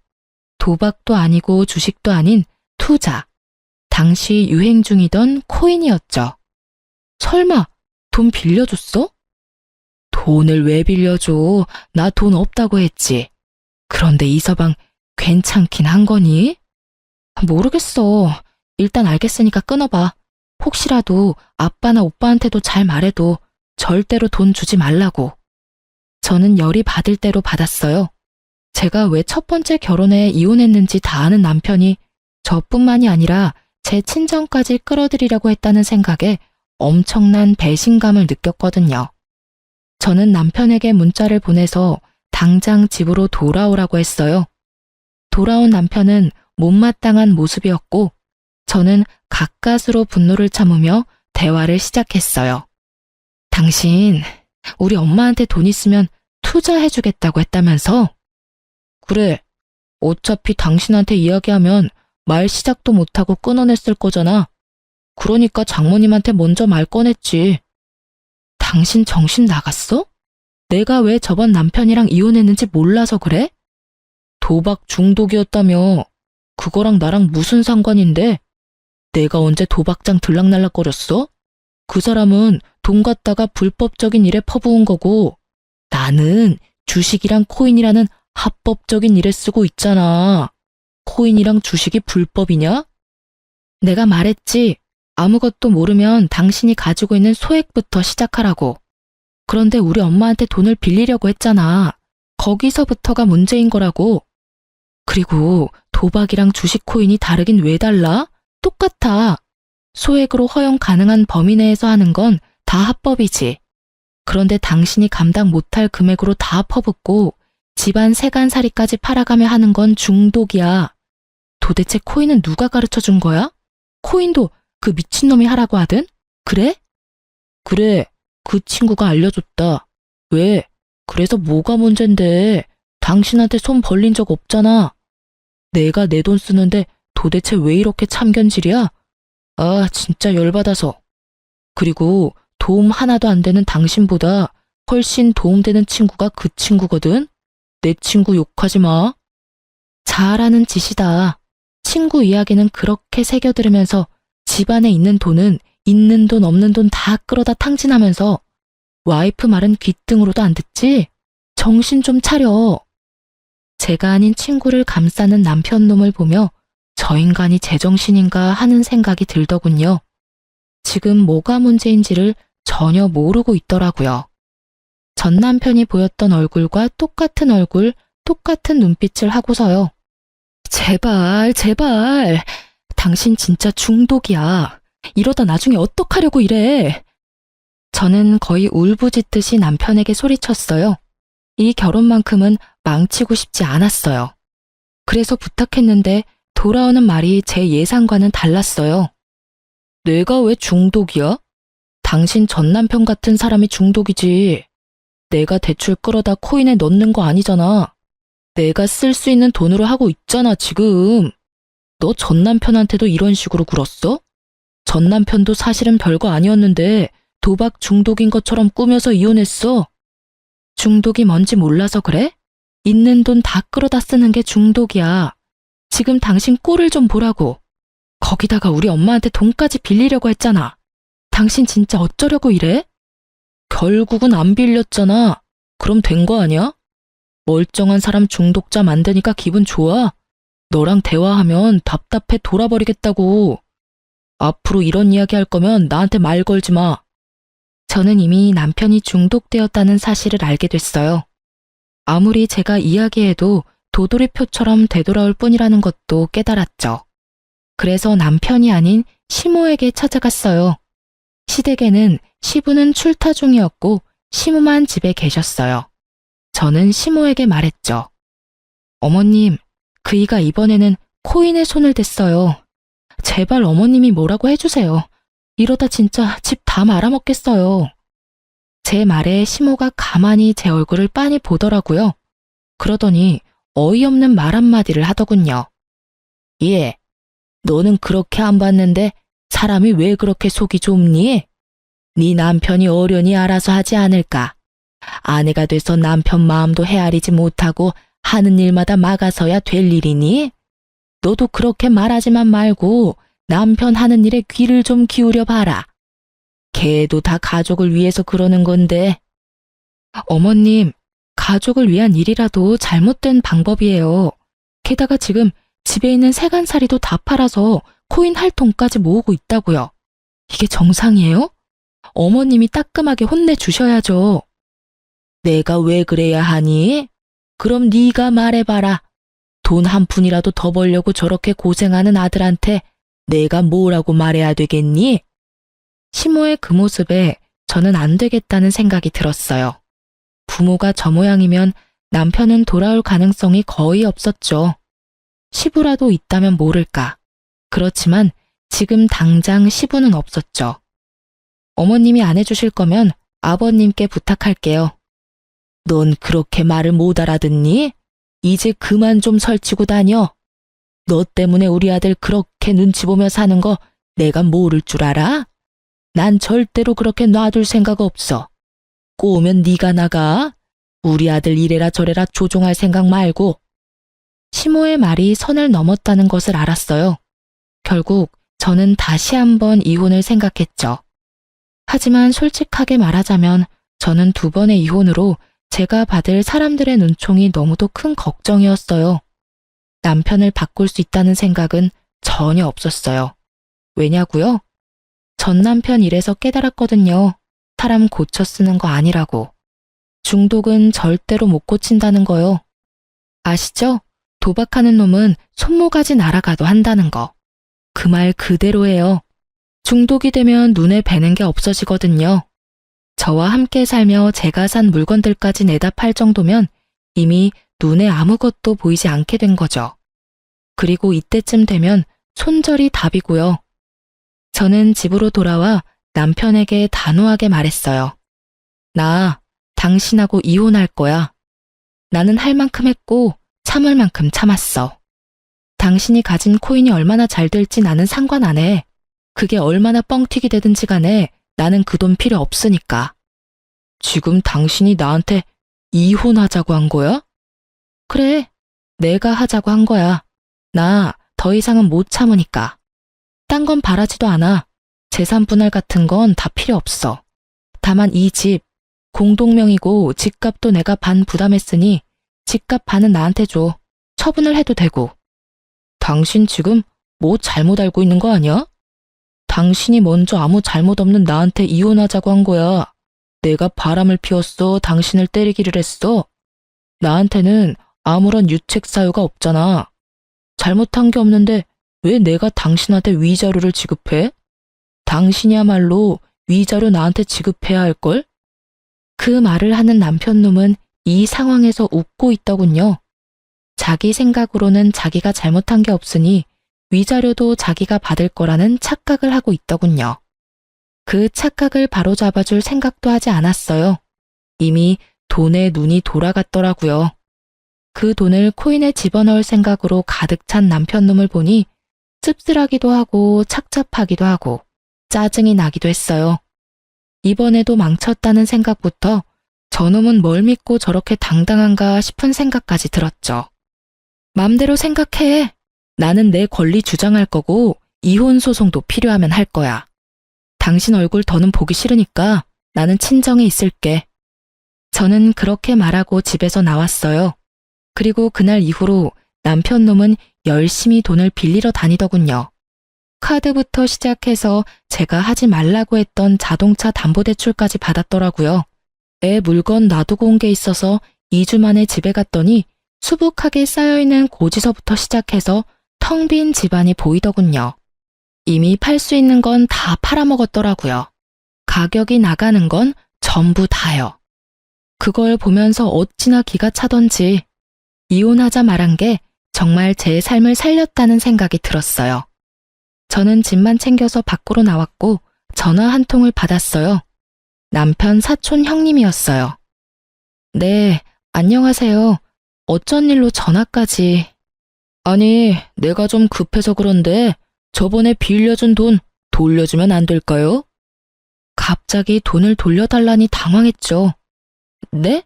도박도 아니고 주식도 아닌 투자. 당시 유행 중이던 코인이었죠. 설마 돈 빌려줬어? 돈을 왜 빌려줘? 나 돈 없다고 했지. 그런데 이서방 괜찮긴 한 거니? 모르겠어. 일단 알겠으니까 끊어봐. 혹시라도 아빠나 오빠한테도 잘 말해도 절대로 돈 주지 말라고. 저는 열이 받을 대로 받았어요. 제가 왜 첫 번째 결혼에 이혼했는지 다 아는 남편이 저뿐만이 아니라 제 친정까지 끌어들이려고 했다는 생각에 엄청난 배신감을 느꼈거든요. 저는 남편에게 문자를 보내서 당장 집으로 돌아오라고 했어요. 돌아온 남편은 못마땅한 모습이었고 저는 가까스로 분노를 참으며 대화를 시작했어요. 당신, 우리 엄마한테 돈 있으면 투자해주겠다고 했다면서? 그래, 어차피 당신한테 이야기하면 말 시작도 못하고 끊어냈을 거잖아. 그러니까 장모님한테 먼저 말 꺼냈지. 당신 정신 나갔어? 내가 왜 저번 남편이랑 이혼했는지 몰라서 그래? 도박 중독이었다며. 그거랑 나랑 무슨 상관인데? 내가 언제 도박장 들락날락거렸어? 그 사람은 돈 갖다가 불법적인 일에 퍼부은 거고 나는 주식이랑 코인이라는 합법적인 일에 쓰고 있잖아. 코인이랑 주식이 불법이냐? 내가 말했지. 아무것도 모르면 당신이 가지고 있는 소액부터 시작하라고. 그런데 우리 엄마한테 돈을 빌리려고 했잖아. 거기서부터가 문제인 거라고. 그리고 도박이랑 주식 코인이 다르긴 왜 달라? 똑같아. 소액으로 허용 가능한 범위 내에서 하는 건 다 합법이지. 그런데 당신이 감당 못할 금액으로 다 퍼붓고 집안 세간살이까지 팔아가며 하는 건 중독이야. 도대체 코인은 누가 가르쳐 준 거야? 코인도 그 미친놈이 하라고 하든? 그래? 그래, 그 친구가 알려줬다. 왜? 그래서 뭐가 문젠데? 당신한테 손 벌린 적 없잖아. 내가 내 돈 쓰는데 도대체 왜 이렇게 참견질이야? 아, 진짜 열받아서. 그리고 도움 하나도 안 되는 당신보다 훨씬 도움되는 친구가 그 친구거든. 내 친구 욕하지 마. 잘하는 짓이다. 친구 이야기는 그렇게 새겨 들으면서 집안에 있는 돈은 있는 돈 없는 돈 다 끌어다 탕진하면서 와이프 말은 귓등으로도 안 듣지? 정신 좀 차려. 제가 아닌 친구를 감싸는 남편 놈을 보며 저 인간이 제정신인가 하는 생각이 들더군요. 지금 뭐가 문제인지를 전혀 모르고 있더라고요. 전 남편이 보였던 얼굴과 똑같은 얼굴, 똑같은 눈빛을 하고서요. 제발, 제발. 당신 진짜 중독이야. 이러다 나중에 어떡하려고 이래. 저는 거의 울부짖듯이 남편에게 소리쳤어요. 이 결혼만큼은 망치고 싶지 않았어요. 그래서 부탁했는데 돌아오는 말이 제 예상과는 달랐어요. 내가 왜 중독이야? 당신 전 남편 같은 사람이 중독이지. 내가 대출 끌어다 코인에 넣는 거 아니잖아. 내가 쓸 수 있는 돈으로 하고 있잖아, 지금. 너 전 남편한테도 이런 식으로 굴었어? 전 남편도 사실은 별거 아니었는데 도박 중독인 것처럼 꾸며서 이혼했어. 중독이 뭔지 몰라서 그래? 있는 돈 다 끌어다 쓰는 게 중독이야. 지금 당신 꼴을 좀 보라고. 거기다가 우리 엄마한테 돈까지 빌리려고 했잖아. 당신 진짜 어쩌려고 이래? 결국은 안 빌렸잖아. 그럼 된 거 아니야? 멀쩡한 사람 중독자 만드니까 기분 좋아? 너랑 대화하면 답답해 돌아버리겠다고. 앞으로 이런 이야기 할 거면 나한테 말 걸지 마. 저는 이미 남편이 중독되었다는 사실을 알게 됐어요. 아무리 제가 이야기해도 도돌이표처럼 되돌아올 뿐이라는 것도 깨달았죠. 그래서 남편이 아닌 시모에게 찾아갔어요. 시댁에는 시부는 출타 중이었고 시모만 집에 계셨어요. 저는 시모에게 말했죠. 어머님, 그이가 이번에는 코인에 손을 댔어요. 제발 어머님이 뭐라고 해주세요. 이러다 진짜 집 다 말아먹겠어요. 제 말에 시모가 가만히 제 얼굴을 빤히 보더라고요. 그러더니 어이없는 말 한마디를 하더군요. 예, 너는 그렇게 안 봤는데 사람이 왜 그렇게 속이 좁니? 네 남편이 어련히 알아서 하지 않을까? 아내가 돼서 남편 마음도 헤아리지 못하고 하는 일마다 막아서야 될 일이니? 너도 그렇게 말하지만 말고 남편 하는 일에 귀를 좀 기울여 봐라. 걔도 다 가족을 위해서 그러는 건데. 어머님, 가족을 위한 일이라도 잘못된 방법이에요. 게다가 지금 집에 있는 세간살이도 다 팔아서 코인 할 돈까지 모으고 있다고요. 이게 정상이에요? 어머님이 따끔하게 혼내주셔야죠. 내가 왜 그래야 하니? 그럼 네가 말해봐라. 돈 한 푼이라도 더 벌려고 저렇게 고생하는 아들한테 내가 뭐라고 말해야 되겠니? 시모의 그 모습에 저는 안 되겠다는 생각이 들었어요. 부모가 저 모양이면 남편은 돌아올 가능성이 거의 없었죠. 시부라도 있다면 모를까. 그렇지만 지금 당장 시부는 없었죠. 어머님이 안 해주실 거면 아버님께 부탁할게요. 넌 그렇게 말을 못 알아듣니? 이제 그만 좀 설치고 다녀. 너 때문에 우리 아들 그렇게 눈치 보며 사는 거 내가 모를 줄 알아? 난 절대로 그렇게 놔둘 생각 없어. 꼬우면 네가 나가. 우리 아들 이래라 저래라 조종할 생각 말고. 시모의 말이 선을 넘었다는 것을 알았어요. 결국 저는 다시 한번 이혼을 생각했죠. 하지만 솔직하게 말하자면 저는 2번의 이혼으로 제가 받을 사람들의 눈총이 너무도 큰 걱정이었어요. 남편을 바꿀 수 있다는 생각은 전혀 없었어요. 왜냐고요? 전 남편 일에서 깨달았거든요. 사람 고쳐 쓰는 거 아니라고. 중독은 절대로 못 고친다는 거요. 아시죠? 도박하는 놈은 손모가지 날아가도 한다는 거. 그 말 그대로예요. 중독이 되면 눈에 뵈는 게 없어지거든요. 저와 함께 살며 제가 산 물건들까지 내다 팔 정도면 이미 눈에 아무것도 보이지 않게 된 거죠. 그리고 이때쯤 되면 손절이 답이고요. 저는 집으로 돌아와 남편에게 단호하게 말했어요. 나 당신하고 이혼할 거야. 나는 할 만큼 했고 참을 만큼 참았어. 당신이 가진 코인이 얼마나 잘 될지 나는 상관 안 해. 그게 얼마나 뻥튀기 되든지 간에 나는 그 돈 필요 없으니까. 지금 당신이 나한테 이혼하자고 한 거야? 그래, 내가 하자고 한 거야. 나 더 이상은 못 참으니까. 딴 건 바라지도 않아. 재산 분할 같은 건 다 필요 없어. 다만 이 집, 공동명의고 집값도 내가 반 부담했으니 집값 반은 나한테 줘. 처분을 해도 되고. 당신 지금 뭐 잘못 알고 있는 거 아니야? 당신이 먼저 아무 잘못 없는 나한테 이혼하자고 한 거야. 내가 바람을 피웠어. 당신을 때리기를 했어. 나한테는 아무런 유책 사유가 없잖아. 잘못한 게 없는데 왜 내가 당신한테 위자료를 지급해? 당신이야말로 위자료 나한테 지급해야 할걸? 그 말을 하는 남편놈은 이 상황에서 웃고 있더군요. 자기 생각으로는 자기가 잘못한 게 없으니 위자료도 자기가 받을 거라는 착각을 하고 있더군요. 그 착각을 바로잡아줄 생각도 하지 않았어요. 이미 돈에 눈이 돌아갔더라고요. 그 돈을 코인에 집어넣을 생각으로 가득 찬 남편놈을 보니 씁쓸하기도 하고 착잡하기도 하고 짜증이 나기도 했어요. 이번에도 망쳤다는 생각부터 저놈은 뭘 믿고 저렇게 당당한가 싶은 생각까지 들었죠. 맘대로 생각해. 나는 내 권리 주장할 거고 이혼 소송도 필요하면 할 거야. 당신 얼굴 더는 보기 싫으니까 나는 친정에 있을게. 저는 그렇게 말하고 집에서 나왔어요. 그리고 그날 이후로 남편놈은 열심히 돈을 빌리러 다니더군요. 카드부터 시작해서 제가 하지 말라고 했던 자동차 담보대출까지 받았더라고요. 애 물건 놔두고 온 게 있어서 2주 만에 집에 갔더니 수북하게 쌓여있는 고지서부터 시작해서 텅 빈 집안이 보이더군요. 이미 팔 수 있는 건 다 팔아먹었더라고요. 가격이 나가는 건 전부 다요. 그걸 보면서 어찌나 기가 차던지 이혼하자 말한 게 정말 제 삶을 살렸다는 생각이 들었어요. 저는 집만 챙겨서 밖으로 나왔고 전화 한 통을 받았어요. 남편 사촌 형님이었어요. 네, 안녕하세요. 어쩐 일로 전화까지. 아니, 내가 좀 급해서 그런데 저번에 빌려준 돈 돌려주면 안 될까요? 갑자기 돈을 돌려달라니 당황했죠. 네?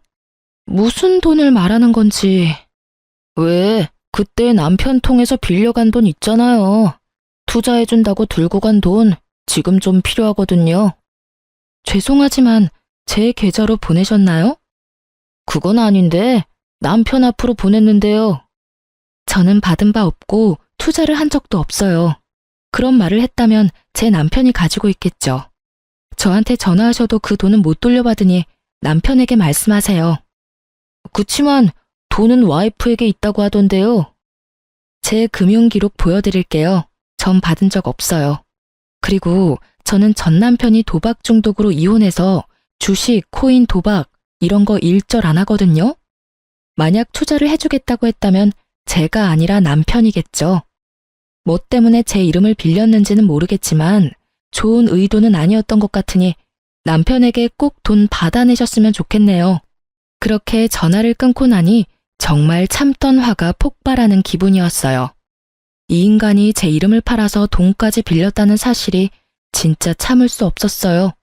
무슨 돈을 말하는 건지. 왜? 그때 남편 통해서 빌려간 돈 있잖아요. 투자해준다고 들고 간 돈 지금 좀 필요하거든요. 죄송하지만 제 계좌로 보내셨나요? 그건 아닌데 남편 앞으로 보냈는데요. 저는 받은 바 없고 투자를 한 적도 없어요. 그런 말을 했다면 제 남편이 가지고 있겠죠. 저한테 전화하셔도 그 돈은 못 돌려받으니 남편에게 말씀하세요. 그치만 돈은 와이프에게 있다고 하던데요. 제 금융기록 보여드릴게요. 전 받은 적 없어요. 그리고 저는 전 남편이 도박 중독으로 이혼해서 주식, 코인, 도박 이런 거 일절 안 하거든요. 만약 투자를 해주겠다고 했다면 제가 아니라 남편이겠죠. 뭐 때문에 제 이름을 빌렸는지는 모르겠지만 좋은 의도는 아니었던 것 같으니 남편에게 꼭 돈 받아내셨으면 좋겠네요. 그렇게 전화를 끊고 나니 정말 참던 화가 폭발하는 기분이었어요. 이 인간이 제 이름을 팔아서 돈까지 빌렸다는 사실이 진짜 참을 수 없었어요.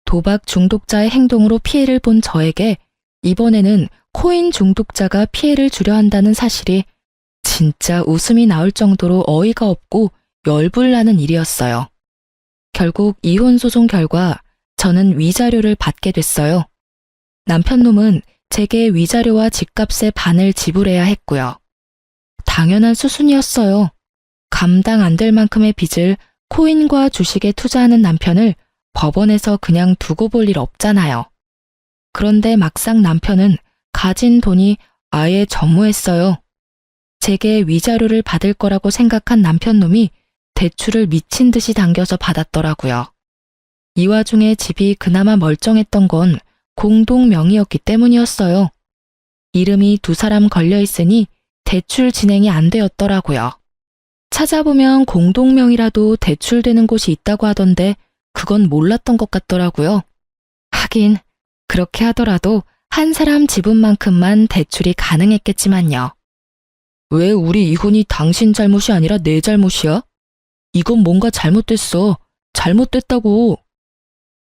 도박 중독자의 행동으로 피해를 본 저에게 이번에는 코인 중독자가 피해를 주려 한다는 사실이 진짜 웃음이 나올 정도로 어이가 없고 열불나는 일이었어요. 결국 이혼 소송 결과 저는 위자료를 받게 됐어요. 남편놈은 제게 위자료와 집값의 반을 지불해야 했고요. 당연한 수순이었어요. 감당 안 될 만큼의 빚을 코인과 주식에 투자하는 남편을 법원에서 그냥 두고 볼 일 없잖아요. 그런데 막상 남편은 가진 돈이 아예 전무했어요. 제게 위자료를 받을 거라고 생각한 남편놈이 대출을 미친 듯이 당겨서 받았더라고요. 이 와중에 집이 그나마 멀쩡했던 건 공동 명의였기 때문이었어요. 이름이 두 사람 걸려 있으니 대출 진행이 안 되었더라고요. 찾아보면 공동 명의라도 대출되는 곳이 있다고 하던데 그건 몰랐던 것 같더라고요. 하긴 그렇게 하더라도 한 사람 지분만큼만 대출이 가능했겠지만요. 왜 우리 이혼이 당신 잘못이 아니라 내 잘못이야? 이건 뭔가 잘못됐어. 잘못됐다고.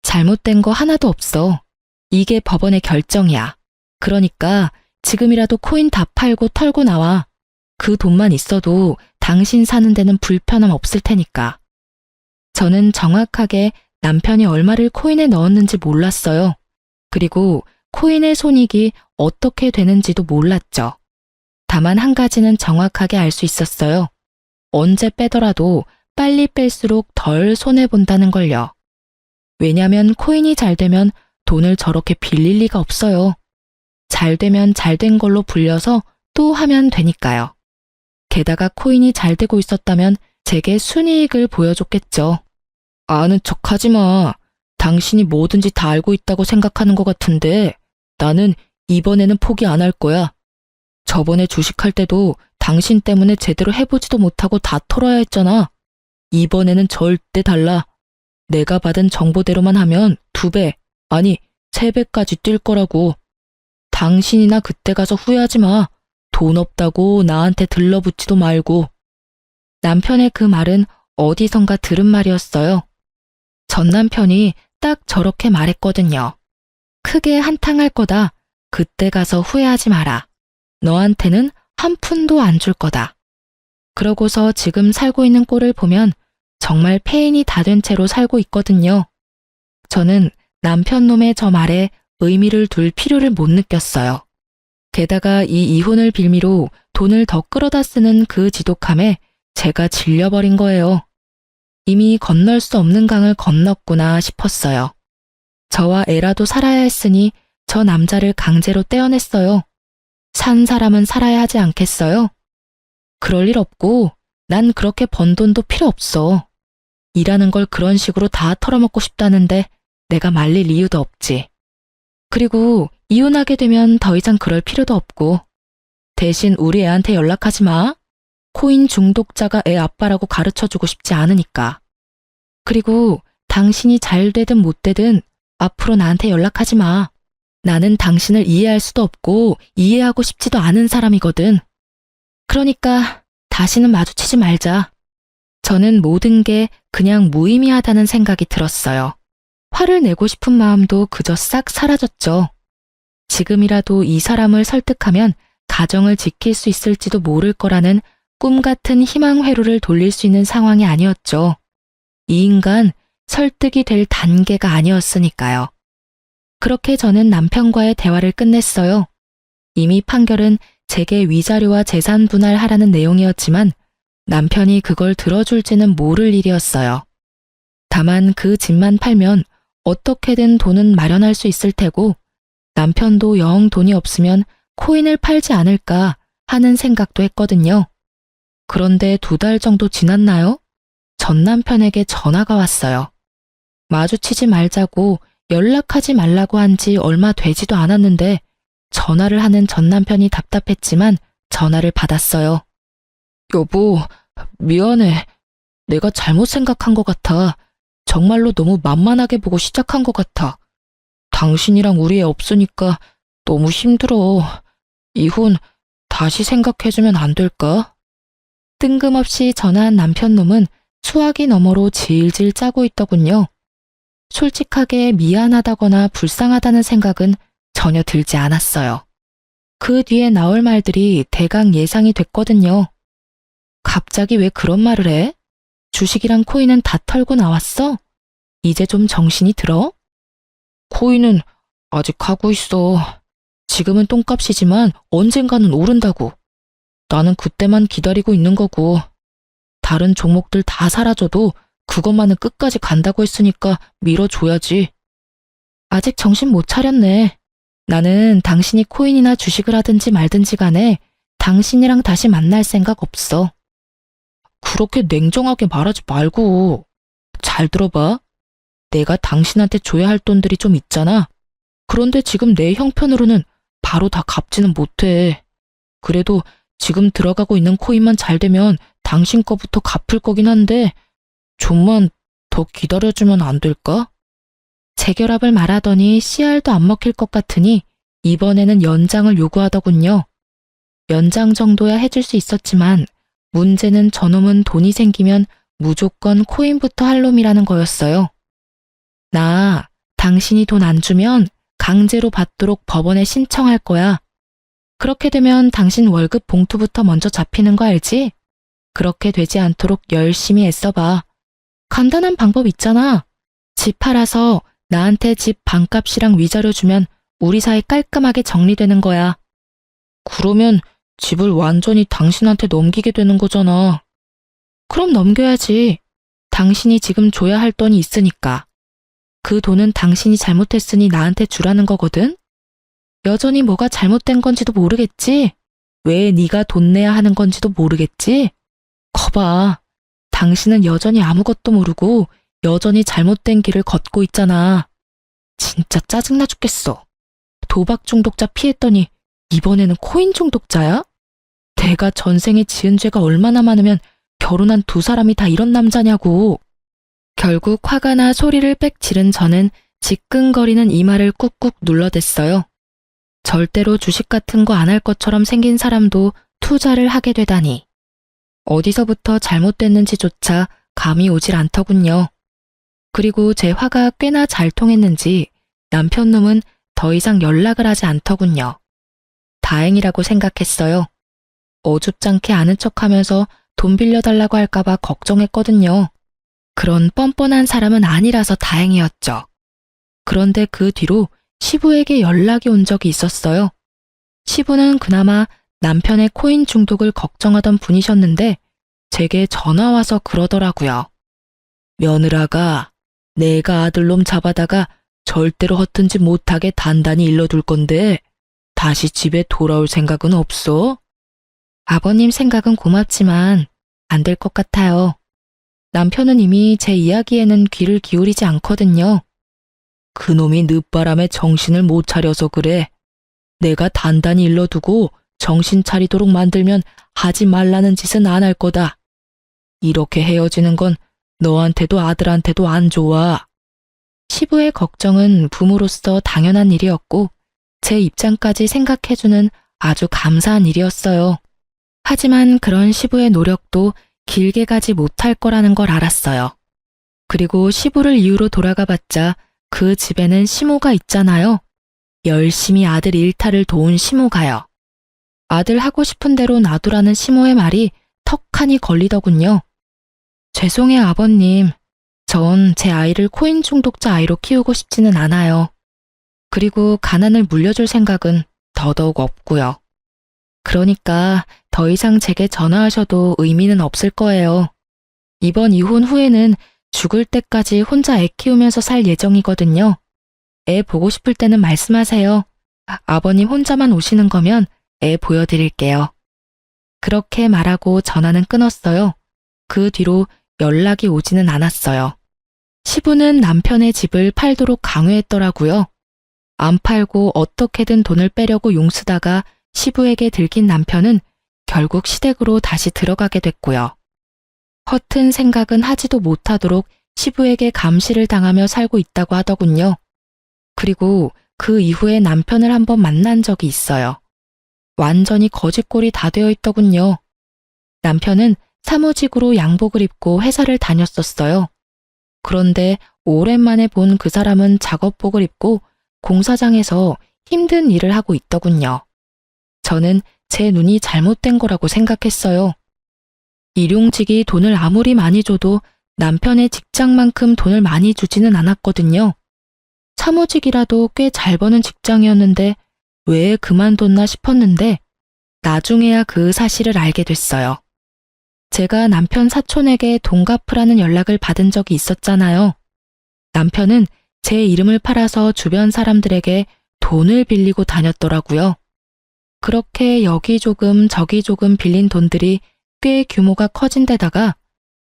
잘못된 거 하나도 없어. 이게 법원의 결정이야. 그러니까 지금이라도 코인 다 팔고 털고 나와. 그 돈만 있어도 당신 사는 데는 불편함 없을 테니까. 저는 정확하게 남편이 얼마를 코인에 넣었는지 몰랐어요. 그리고 코인의 손익이 어떻게 되는지도 몰랐죠. 다만 한 가지는 정확하게 알 수 있었어요. 언제 빼더라도 빨리 뺄수록 덜 손해본다는 걸요. 왜냐면 코인이 잘 되면 돈을 저렇게 빌릴 리가 없어요. 잘 되면 잘 된 걸로 불려서 또 하면 되니까요. 게다가 코인이 잘 되고 있었다면 제게 순이익을 보여줬겠죠. 아는 척 하지 마. 당신이 뭐든지 다 알고 있다고 생각하는 것 같은데 나는 이번에는 포기 안 할 거야. 저번에 주식할 때도 당신 때문에 제대로 해보지도 못하고 다 털어야 했잖아. 이번에는 절대 달라. 내가 받은 정보대로만 하면 2배, 아니 3배까지 뛸 거라고. 당신이나 그때 가서 후회하지 마. 돈 없다고 나한테 들러붙지도 말고. 남편의 그 말은 어디선가 들은 말이었어요. 전 남편이 딱 저렇게 말했거든요. 크게 한탕할 거다. 그때 가서 후회하지 마라. 너한테는 한 푼도 안 줄 거다. 그러고서 지금 살고 있는 꼴을 보면 정말 폐인이 다 된 채로 살고 있거든요. 저는 남편 놈의 저 말에 의미를 둘 필요를 못 느꼈어요. 게다가 이 이혼을 빌미로 돈을 더 끌어다 쓰는 그 지독함에 제가 질려버린 거예요. 이미 건널 수 없는 강을 건넜구나 싶었어요. 저와 애라도 살아야 했으니 저 남자를 강제로 떼어냈어요. 산 사람은 살아야 하지 않겠어요? 그럴 일 없고 난 그렇게 번 돈도 필요 없어. 일하는 걸 그런 식으로 다 털어먹고 싶다는데 내가 말릴 이유도 없지. 그리고 이혼하게 되면 더 이상 그럴 필요도 없고 대신 우리 애한테 연락하지 마. 코인 중독자가 애 아빠라고 가르쳐주고 싶지 않으니까. 그리고 당신이 잘 되든 못 되든 앞으로 나한테 연락하지 마. 나는 당신을 이해할 수도 없고 이해하고 싶지도 않은 사람이거든. 그러니까 다시는 마주치지 말자. 저는 모든 게 그냥 무의미하다는 생각이 들었어요. 화를 내고 싶은 마음도 그저 싹 사라졌죠. 지금이라도 이 사람을 설득하면 가정을 지킬 수 있을지도 모를 거라는 꿈 같은 희망 회로를 돌릴 수 있는 상황이 아니었죠. 이 인간 설득이 될 단계가 아니었으니까요. 그렇게 저는 남편과의 대화를 끝냈어요. 이미 판결은 제게 위자료와 재산 분할하라는 내용이었지만 남편이 그걸 들어줄지는 모를 일이었어요. 다만 그 집만 팔면 어떻게든 돈은 마련할 수 있을 테고 남편도 영 돈이 없으면 코인을 팔지 않을까 하는 생각도 했거든요. 그런데 2달 정도 지났나요? 전 남편에게 전화가 왔어요. 마주치지 말자고 연락하지 말라고 한 지 얼마 되지도 않았는데 전화를 하는 전 남편이 답답했지만 전화를 받았어요. 여보, 미안해. 내가 잘못 생각한 것 같아. 정말로 너무 만만하게 보고 시작한 것 같아. 당신이랑 우리 애 없으니까 너무 힘들어. 이혼 다시 생각해주면 안 될까? 뜬금없이 전화한 남편 놈은 수화기 너머로 질질 짜고 있더군요. 솔직하게 미안하다거나 불쌍하다는 생각은 전혀 들지 않았어요. 그 뒤에 나올 말들이 대강 예상이 됐거든요. 갑자기 왜 그런 말을 해? 주식이랑 코인은 다 털고 나왔어? 이제 좀 정신이 들어? 코인은 아직 하고 있어. 지금은 똥값이지만 언젠가는 오른다고. 나는 그때만 기다리고 있는 거고. 다른 종목들 다 사라져도 그것만은 끝까지 간다고 했으니까 밀어줘야지. 아직 정신 못 차렸네. 나는 당신이 코인이나 주식을 하든지 말든지 간에 당신이랑 다시 만날 생각 없어. 그렇게 냉정하게 말하지 말고. 잘 들어봐. 내가 당신한테 줘야 할 돈들이 좀 있잖아. 그런데 지금 내 형편으로는 바로 다 갚지는 못해. 그래도 지금 들어가고 있는 코인만 잘 되면 당신 거부터 갚을 거긴 한데 좀만 더 기다려주면 안 될까? 재결합을 말하더니 씨알도 안 먹힐 것 같으니 이번에는 연장을 요구하더군요. 연장 정도야 해줄 수 있었지만 문제는 저놈은 돈이 생기면 무조건 코인부터 할 놈이라는 거였어요. 나 당신이 돈 안 주면 강제로 받도록 법원에 신청할 거야. 그렇게 되면 당신 월급 봉투부터 먼저 잡히는 거 알지? 그렇게 되지 않도록 열심히 애써봐. 간단한 방법 있잖아. 집 팔아서 나한테 집 반값이랑 위자료 주면 우리 사이 깔끔하게 정리되는 거야. 그러면 집을 완전히 당신한테 넘기게 되는 거잖아. 그럼 넘겨야지. 당신이 지금 줘야 할 돈이 있으니까. 그 돈은 당신이 잘못했으니 나한테 주라는 거거든? 여전히 뭐가 잘못된 건지도 모르겠지? 왜 네가 돈 내야 하는 건지도 모르겠지? 거봐. 당신은 여전히 아무것도 모르고 여전히 잘못된 길을 걷고 있잖아. 진짜 짜증나 죽겠어. 도박 중독자 피했더니 이번에는 코인 중독자야? 내가 전생에 지은 죄가 얼마나 많으면 결혼한 두 사람이 다 이런 남자냐고. 결국 화가 나 소리를 빽 지른 저는 지끈거리는 이마를 꾹꾹 눌러댔어요. 절대로 주식 같은 거 안 할 것처럼 생긴 사람도 투자를 하게 되다니. 어디서부터 잘못됐는지조차 감이 오질 않더군요. 그리고 제 화가 꽤나 잘 통했는지 남편 놈은 더 이상 연락을 하지 않더군요. 다행이라고 생각했어요. 어줍잖게 아는 척하면서 돈 빌려달라고 할까봐 걱정했거든요. 그런 뻔뻔한 사람은 아니라서 다행이었죠. 그런데 그 뒤로 시부에게 연락이 온 적이 있었어요. 시부는 그나마 남편의 코인 중독을 걱정하던 분이셨는데 제게 전화 와서 그러더라고요. 며느라가 내가 아들놈 잡아다가 절대로 허튼짓 못하게 단단히 일러둘 건데 다시 집에 돌아올 생각은 없어? 아버님 생각은 고맙지만 안 될 것 같아요. 남편은 이미 제 이야기에는 귀를 기울이지 않거든요. 그놈이 늦바람에 정신을 못 차려서 그래. 내가 단단히 일러두고 정신 차리도록 만들면 하지 말라는 짓은 안 할 거다. 이렇게 헤어지는 건 너한테도 아들한테도 안 좋아. 시부의 걱정은 부모로서 당연한 일이었고 제 입장까지 생각해주는 아주 감사한 일이었어요. 하지만 그런 시부의 노력도 길게 가지 못할 거라는 걸 알았어요. 그리고 시부를 이유로 돌아가봤자 그 집에는 시모가 있잖아요. 열심히 아들 일탈을 도운 시모가요. 아들 하고 싶은 대로 놔두라는 시모의 말이 턱하니 걸리더군요. 죄송해요, 아버님. 전 제 아이를 코인 중독자 아이로 키우고 싶지는 않아요. 그리고 가난을 물려줄 생각은 더더욱 없고요. 그러니까 더 이상 제게 전화하셔도 의미는 없을 거예요. 이번 이혼 후에는 죽을 때까지 혼자 애 키우면서 살 예정이거든요. 애 보고 싶을 때는 말씀하세요. 아버님 혼자만 오시는 거면 애 보여드릴게요. 그렇게 말하고 전화는 끊었어요. 그 뒤로 연락이 오지는 않았어요. 시부는 남편의 집을 팔도록 강요했더라고요. 안 팔고 어떻게든 돈을 빼려고 용쓰다가 시부에게 들킨 남편은 결국 시댁으로 다시 들어가게 됐고요. 허튼 생각은 하지도 못하도록 시부에게 감시를 당하며 살고 있다고 하더군요. 그리고 그 이후에 남편을 한번 만난 적이 있어요. 완전히 거짓골이 다 되어 있더군요. 남편은 사무직으로 양복을 입고 회사를 다녔었어요. 그런데 오랜만에 본 그 사람은 작업복을 입고 공사장에서 힘든 일을 하고 있더군요. 저는 제 눈이 잘못된 거라고 생각했어요. 일용직이 돈을 아무리 많이 줘도 남편의 직장만큼 돈을 많이 주지는 않았거든요. 사무직이라도 꽤 잘 버는 직장이었는데 왜 그만뒀나 싶었는데 나중에야 그 사실을 알게 됐어요. 제가 남편 사촌에게 돈 갚으라는 연락을 받은 적이 있었잖아요. 남편은 제 이름을 팔아서 주변 사람들에게 돈을 빌리고 다녔더라고요. 그렇게 여기 조금 저기 조금 빌린 돈들이 꽤 규모가 커진 데다가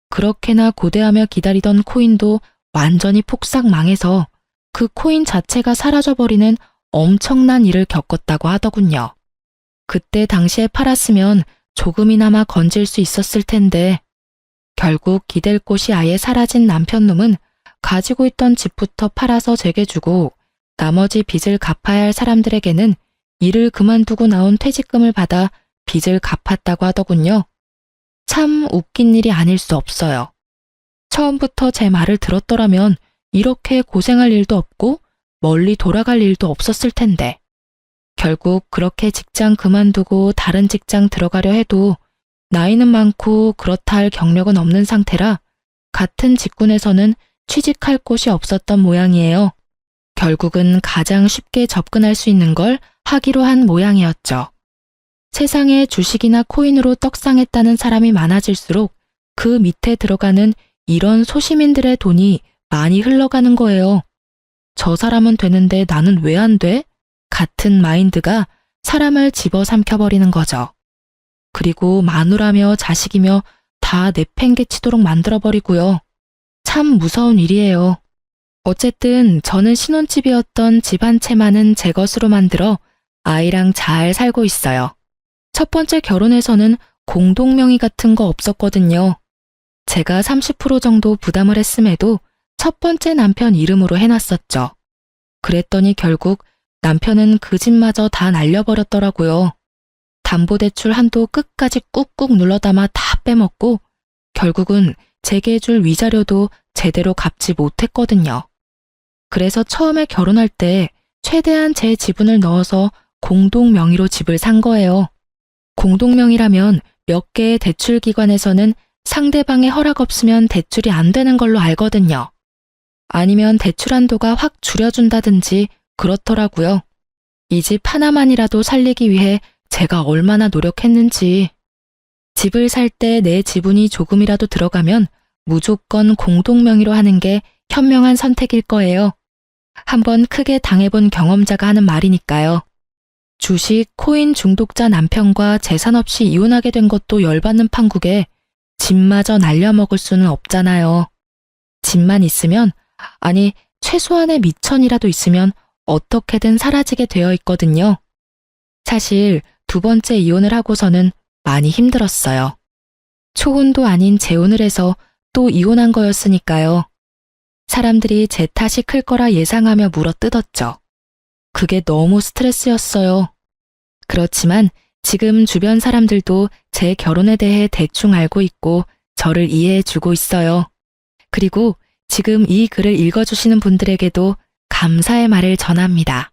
그렇게나 고대하며 기다리던 코인도 완전히 폭삭 망해서 그 코인 자체가 사라져버리는 엄청난 일을 겪었다고 하더군요. 그때 당시에 팔았으면 조금이나마 건질 수 있었을 텐데 결국 기댈 곳이 아예 사라진 남편 놈은 가지고 있던 집부터 팔아서 제게 주고 나머지 빚을 갚아야 할 사람들에게는 일을 그만두고 나온 퇴직금을 받아 빚을 갚았다고 하더군요. 참 웃긴 일이 아닐 수 없어요. 처음부터 제 말을 들었더라면 이렇게 고생할 일도 없고 멀리 돌아갈 일도 없었을 텐데. 결국 그렇게 직장 그만두고 다른 직장 들어가려 해도 나이는 많고 그렇다 할 경력은 없는 상태라 같은 직군에서는 취직할 곳이 없었던 모양이에요. 결국은 가장 쉽게 접근할 수 있는 걸 하기로 한 모양이었죠. 세상에 주식이나 코인으로 떡상했다는 사람이 많아질수록 그 밑에 들어가는 이런 소시민들의 돈이 많이 흘러가는 거예요. 저 사람은 되는데 나는 왜 안 돼? 같은 마인드가 사람을 집어삼켜버리는 거죠. 그리고 마누라며 자식이며 다 내팽개치도록 만들어버리고요. 참 무서운 일이에요. 어쨌든 저는 신혼집이었던 집 한 채만은 제 것으로 만들어 아이랑 잘 살고 있어요. 첫 번째 결혼에서는 공동명의 같은 거 없었거든요. 제가 30% 정도 부담을 했음에도 첫 번째 남편 이름으로 해놨었죠. 그랬더니 결국 남편은 그 집마저 다 날려버렸더라고요. 담보대출 한도 끝까지 꾹꾹 눌러담아 다 빼먹고 결국은 제게 줄 위자료도 제대로 갚지 못했거든요. 그래서 처음에 결혼할 때 최대한 제 지분을 넣어서 공동명의로 집을 산 거예요. 공동명의라면 몇 개의 대출기관에서는 상대방의 허락 없으면 대출이 안 되는 걸로 알거든요. 아니면 대출 한도가 확 줄여준다든지 그렇더라고요. 이 집 하나만이라도 살리기 위해 제가 얼마나 노력했는지. 집을 살 때 내 지분이 조금이라도 들어가면 무조건 공동명의로 하는 게 현명한 선택일 거예요. 한번 크게 당해본 경험자가 하는 말이니까요. 주식, 코인 중독자 남편과 재산 없이 이혼하게 된 것도 열받는 판국에 집마저 날려먹을 수는 없잖아요. 집만 있으면, 아니 최소한의 미천이라도 있으면 어떻게든 사라지게 되어 있거든요. 사실 두 번째 이혼을 하고서는 많이 힘들었어요. 초혼도 아닌 재혼을 해서 또 이혼한 거였으니까요. 사람들이 제 탓이 클 거라 예상하며 물어뜯었죠. 그게 너무 스트레스였어요. 그렇지만 지금 주변 사람들도 제 결혼에 대해 대충 알고 있고 저를 이해해 주고 있어요. 그리고 지금 이 글을 읽어주시는 분들에게도 감사의 말을 전합니다.